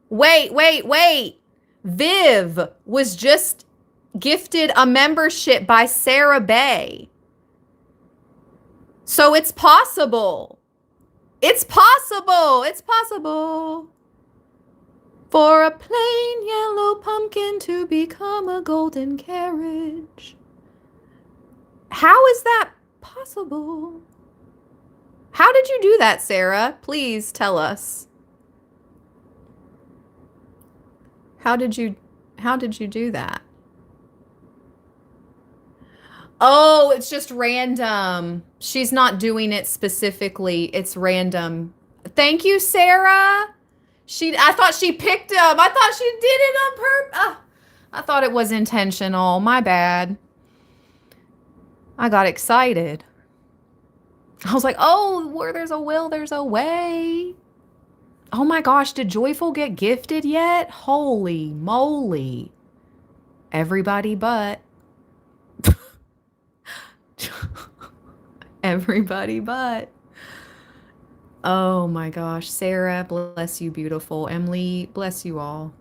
Wait. Viv was just gifted a membership by Sarah Bay. So it's possible. It's possible. It's possible for a plain yellow pumpkin to become a golden carriage. How is that possible? How did you do that, Sarah? Please tell us. How did you do that? Oh, it's just random. She's not doing it specifically. It's random. Thank you, Sarah. I thought she picked them. I thought she did it on purpose. I thought it was intentional. My bad. I got excited. I was like, oh, where there's a will, there's a way. Oh my gosh, did Joyful get gifted yet? Holy moly. Everybody but. Everybody but. Oh my gosh. Sarah, bless you, beautiful. Emily, bless you all.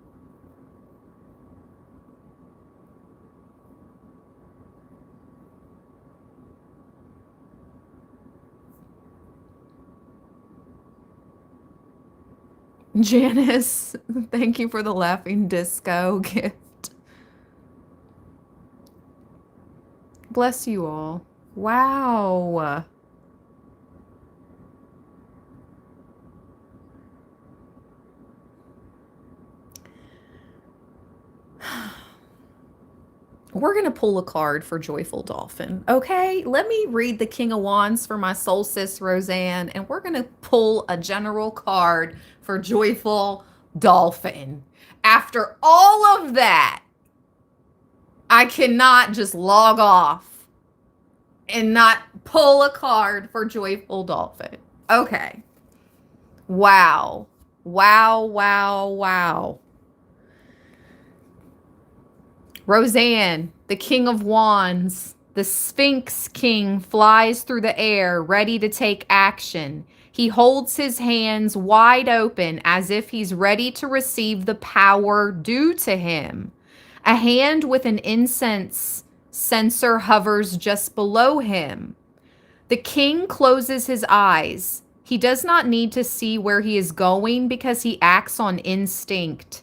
Janice, thank you for the laughing disco gift. Bless you all. Wow. We're going to pull a card for Joyful Dolphin. Okay, let me read the King of Wands for my soul sis, Roseanne, and we're going to pull a general card for Joyful Dolphin. After all of that, I cannot just log off and not pull a card for Joyful Dolphin. Okay. Wow. Wow, wow, wow. Roseanne, the King of Wands, the Sphinx King flies through the air, ready to take action. He holds his hands wide open as if he's ready to receive the power due to him. A hand with an incense censer hovers just below him. The king closes his eyes. He does not need to see where he is going because he acts on instinct.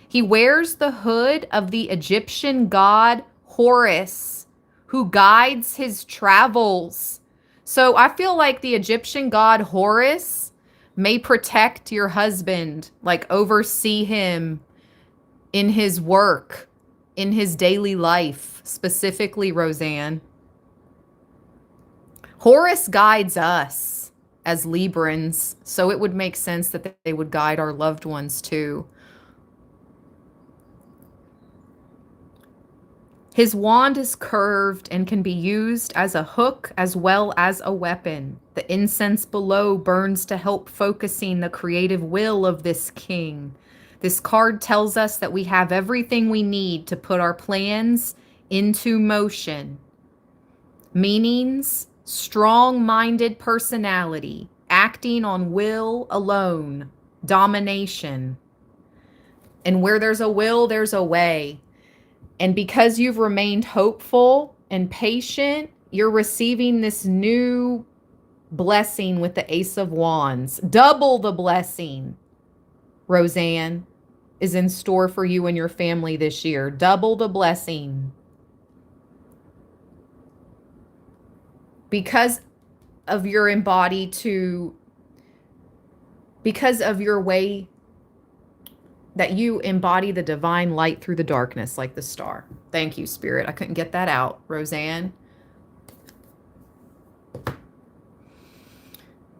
He wears the hood of the Egyptian god Horus, who guides his travels. So I feel like the Egyptian god Horus may protect your husband, like oversee him in his work, in his daily life, specifically Roseanne. Horus guides us as Librans, so it would make sense that they would guide our loved ones too. His wand is curved and can be used as a hook as well as a weapon. The incense below burns to help focusing the creative will of this king. This card tells us that we have everything we need to put our plans into motion. Meanings: strong-minded personality, acting on will alone, domination. And where there's a will, there's a way. And because you've remained hopeful and patient, you're receiving this new blessing with the Ace of Wands. Double the blessing, Roseanne, is in store for you and your family this year. Double the blessing. Because of your because of your way that you embody the divine light through the darkness like the star. Thank you, Spirit. I couldn't get that out, Roseanne.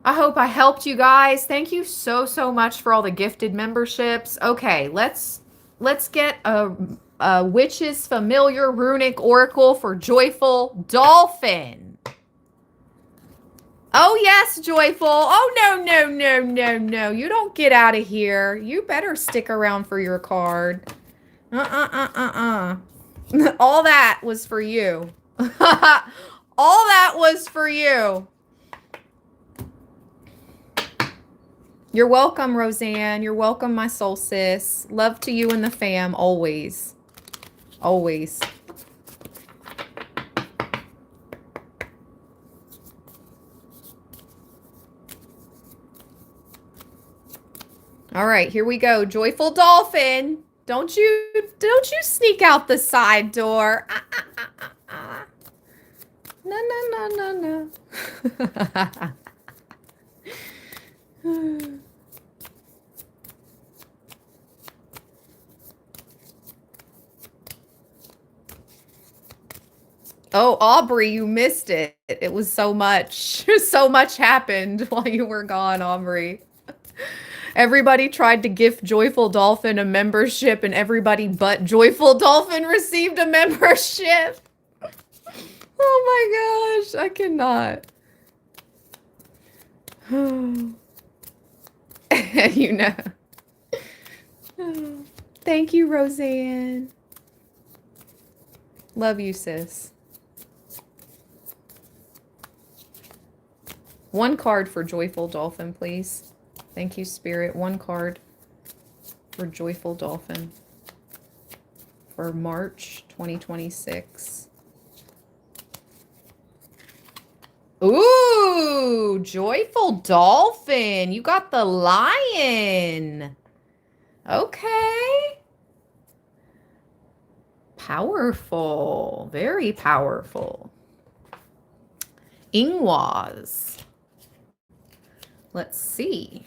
I hope I helped you guys. Thank you so, so much for all the gifted memberships. Okay, let's get a Witch's Familiar Runic Oracle for Joyful Dolphin. Oh, yes, Joyful. Oh, no, no, no, no, no. You don't get out of here. You better stick around for your card. All that was for you. All that was for you. You're welcome, Roseanne. You're welcome, my soul sis. Love to you and the fam, always. Always. All right, here we go. Joyful Dolphin. Don't you sneak out the side door. No, no, no, no, no. Oh, Aubrey, you missed it. It was so much. So much happened while you were gone, Aubrey. Everybody tried to gift Joyful Dolphin a membership, and everybody but Joyful Dolphin received a membership. Oh my gosh, I cannot. You know. Thank you, Roseanne. Love you, sis. One card for Joyful Dolphin, please. Thank you, Spirit. One card for Joyful Dolphin for March 2026. Ooh, Joyful Dolphin. You got the lion. Okay. Powerful. Very powerful. Ingwas. Let's see.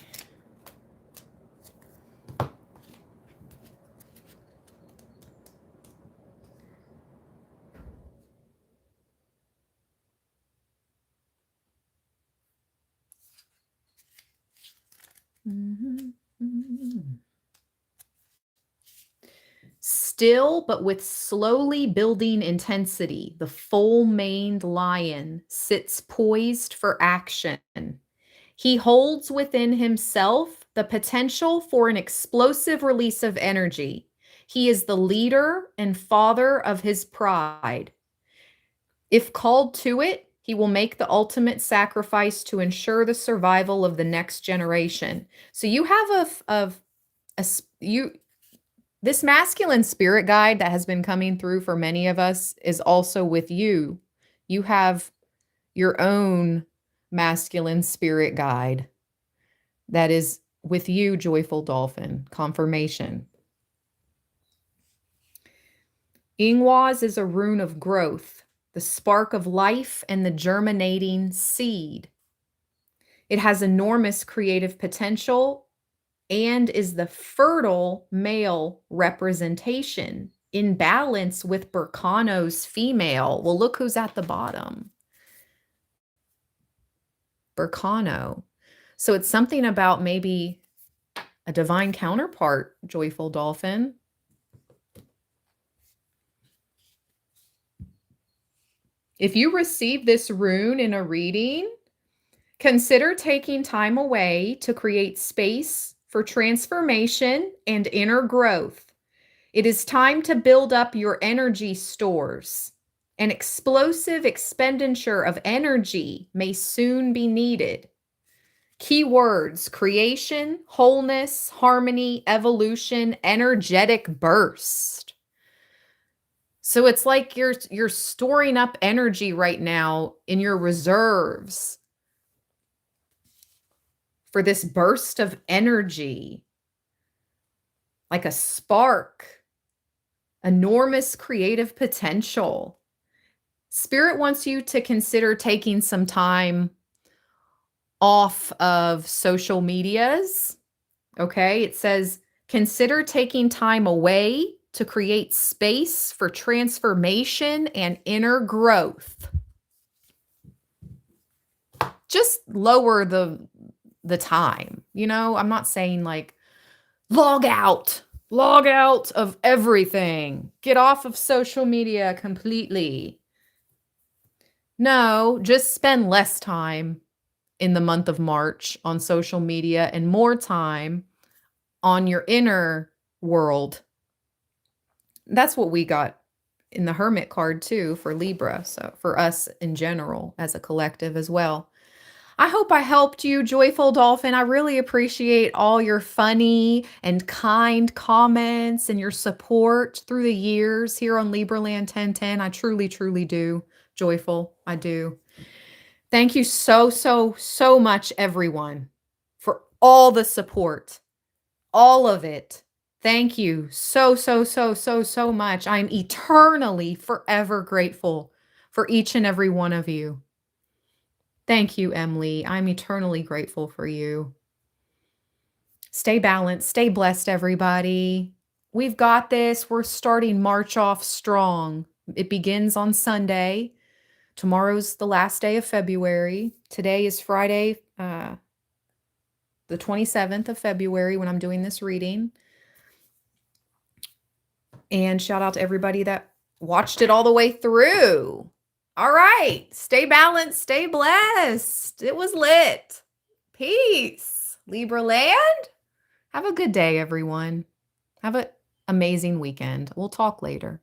Still, but with slowly building intensity, the full-maned lion sits poised for action. He holds within himself the potential for an explosive release of energy. He is the leader and father of his pride. If called to it, he will make the ultimate sacrifice to ensure the survival of the next generation. So you have this masculine spirit guide that has been coming through for many of us is also with you. You have your own masculine spirit guide that is with you, Joyful Dolphin. Confirmation. Ingwas is a rune of growth, the spark of life and the germinating seed. It has enormous creative potential and is the fertile male representation in balance with Berkano's female. Well, look who's at the bottom. Berkano. So it's something about maybe a divine counterpart, Joyful Dolphin. If you receive this rune in a reading, consider taking time away to create space for transformation and inner growth. It is time to build up your energy stores. An explosive expenditure of energy may soon be needed. Keywords: creation, wholeness, harmony, evolution, energetic burst. So it's like you're storing up energy right now in your reserves for this burst of energy, like a spark, enormous creative potential. Spirit wants you to consider taking some time off of social medias. Okay, it says consider taking time away to create space for transformation and inner growth. Just lower the time. You know, I'm not saying like log out of everything. Get off of social media completely. No, just spend less time in the month of March on social media and more time on your inner world. That's what we got in the Hermit card too for Libra. So for us in general as a collective as well. I hope I helped you, Joyful Dolphin. I really appreciate all your funny and kind comments and your support through the years here on Libraland 1010. I truly, truly do. Joyful, I do. Thank you so, so, so much, everyone, for all the support, all of it. Thank you so, so, so, so, so much. I'm eternally, forever grateful for each and every one of you. Thank you, Emily. I'm eternally grateful for you. Stay balanced, stay blessed, everybody. We've got this. We're starting March off strong. It begins on Sunday. Tomorrow's the last day of February. Today is Friday, the 27th of February when I'm doing this reading. And shout out to everybody that watched it all the way through. All right. Stay balanced. Stay blessed. It was lit. Peace, Libra land. Have a good day, everyone. Have an amazing weekend. We'll talk later.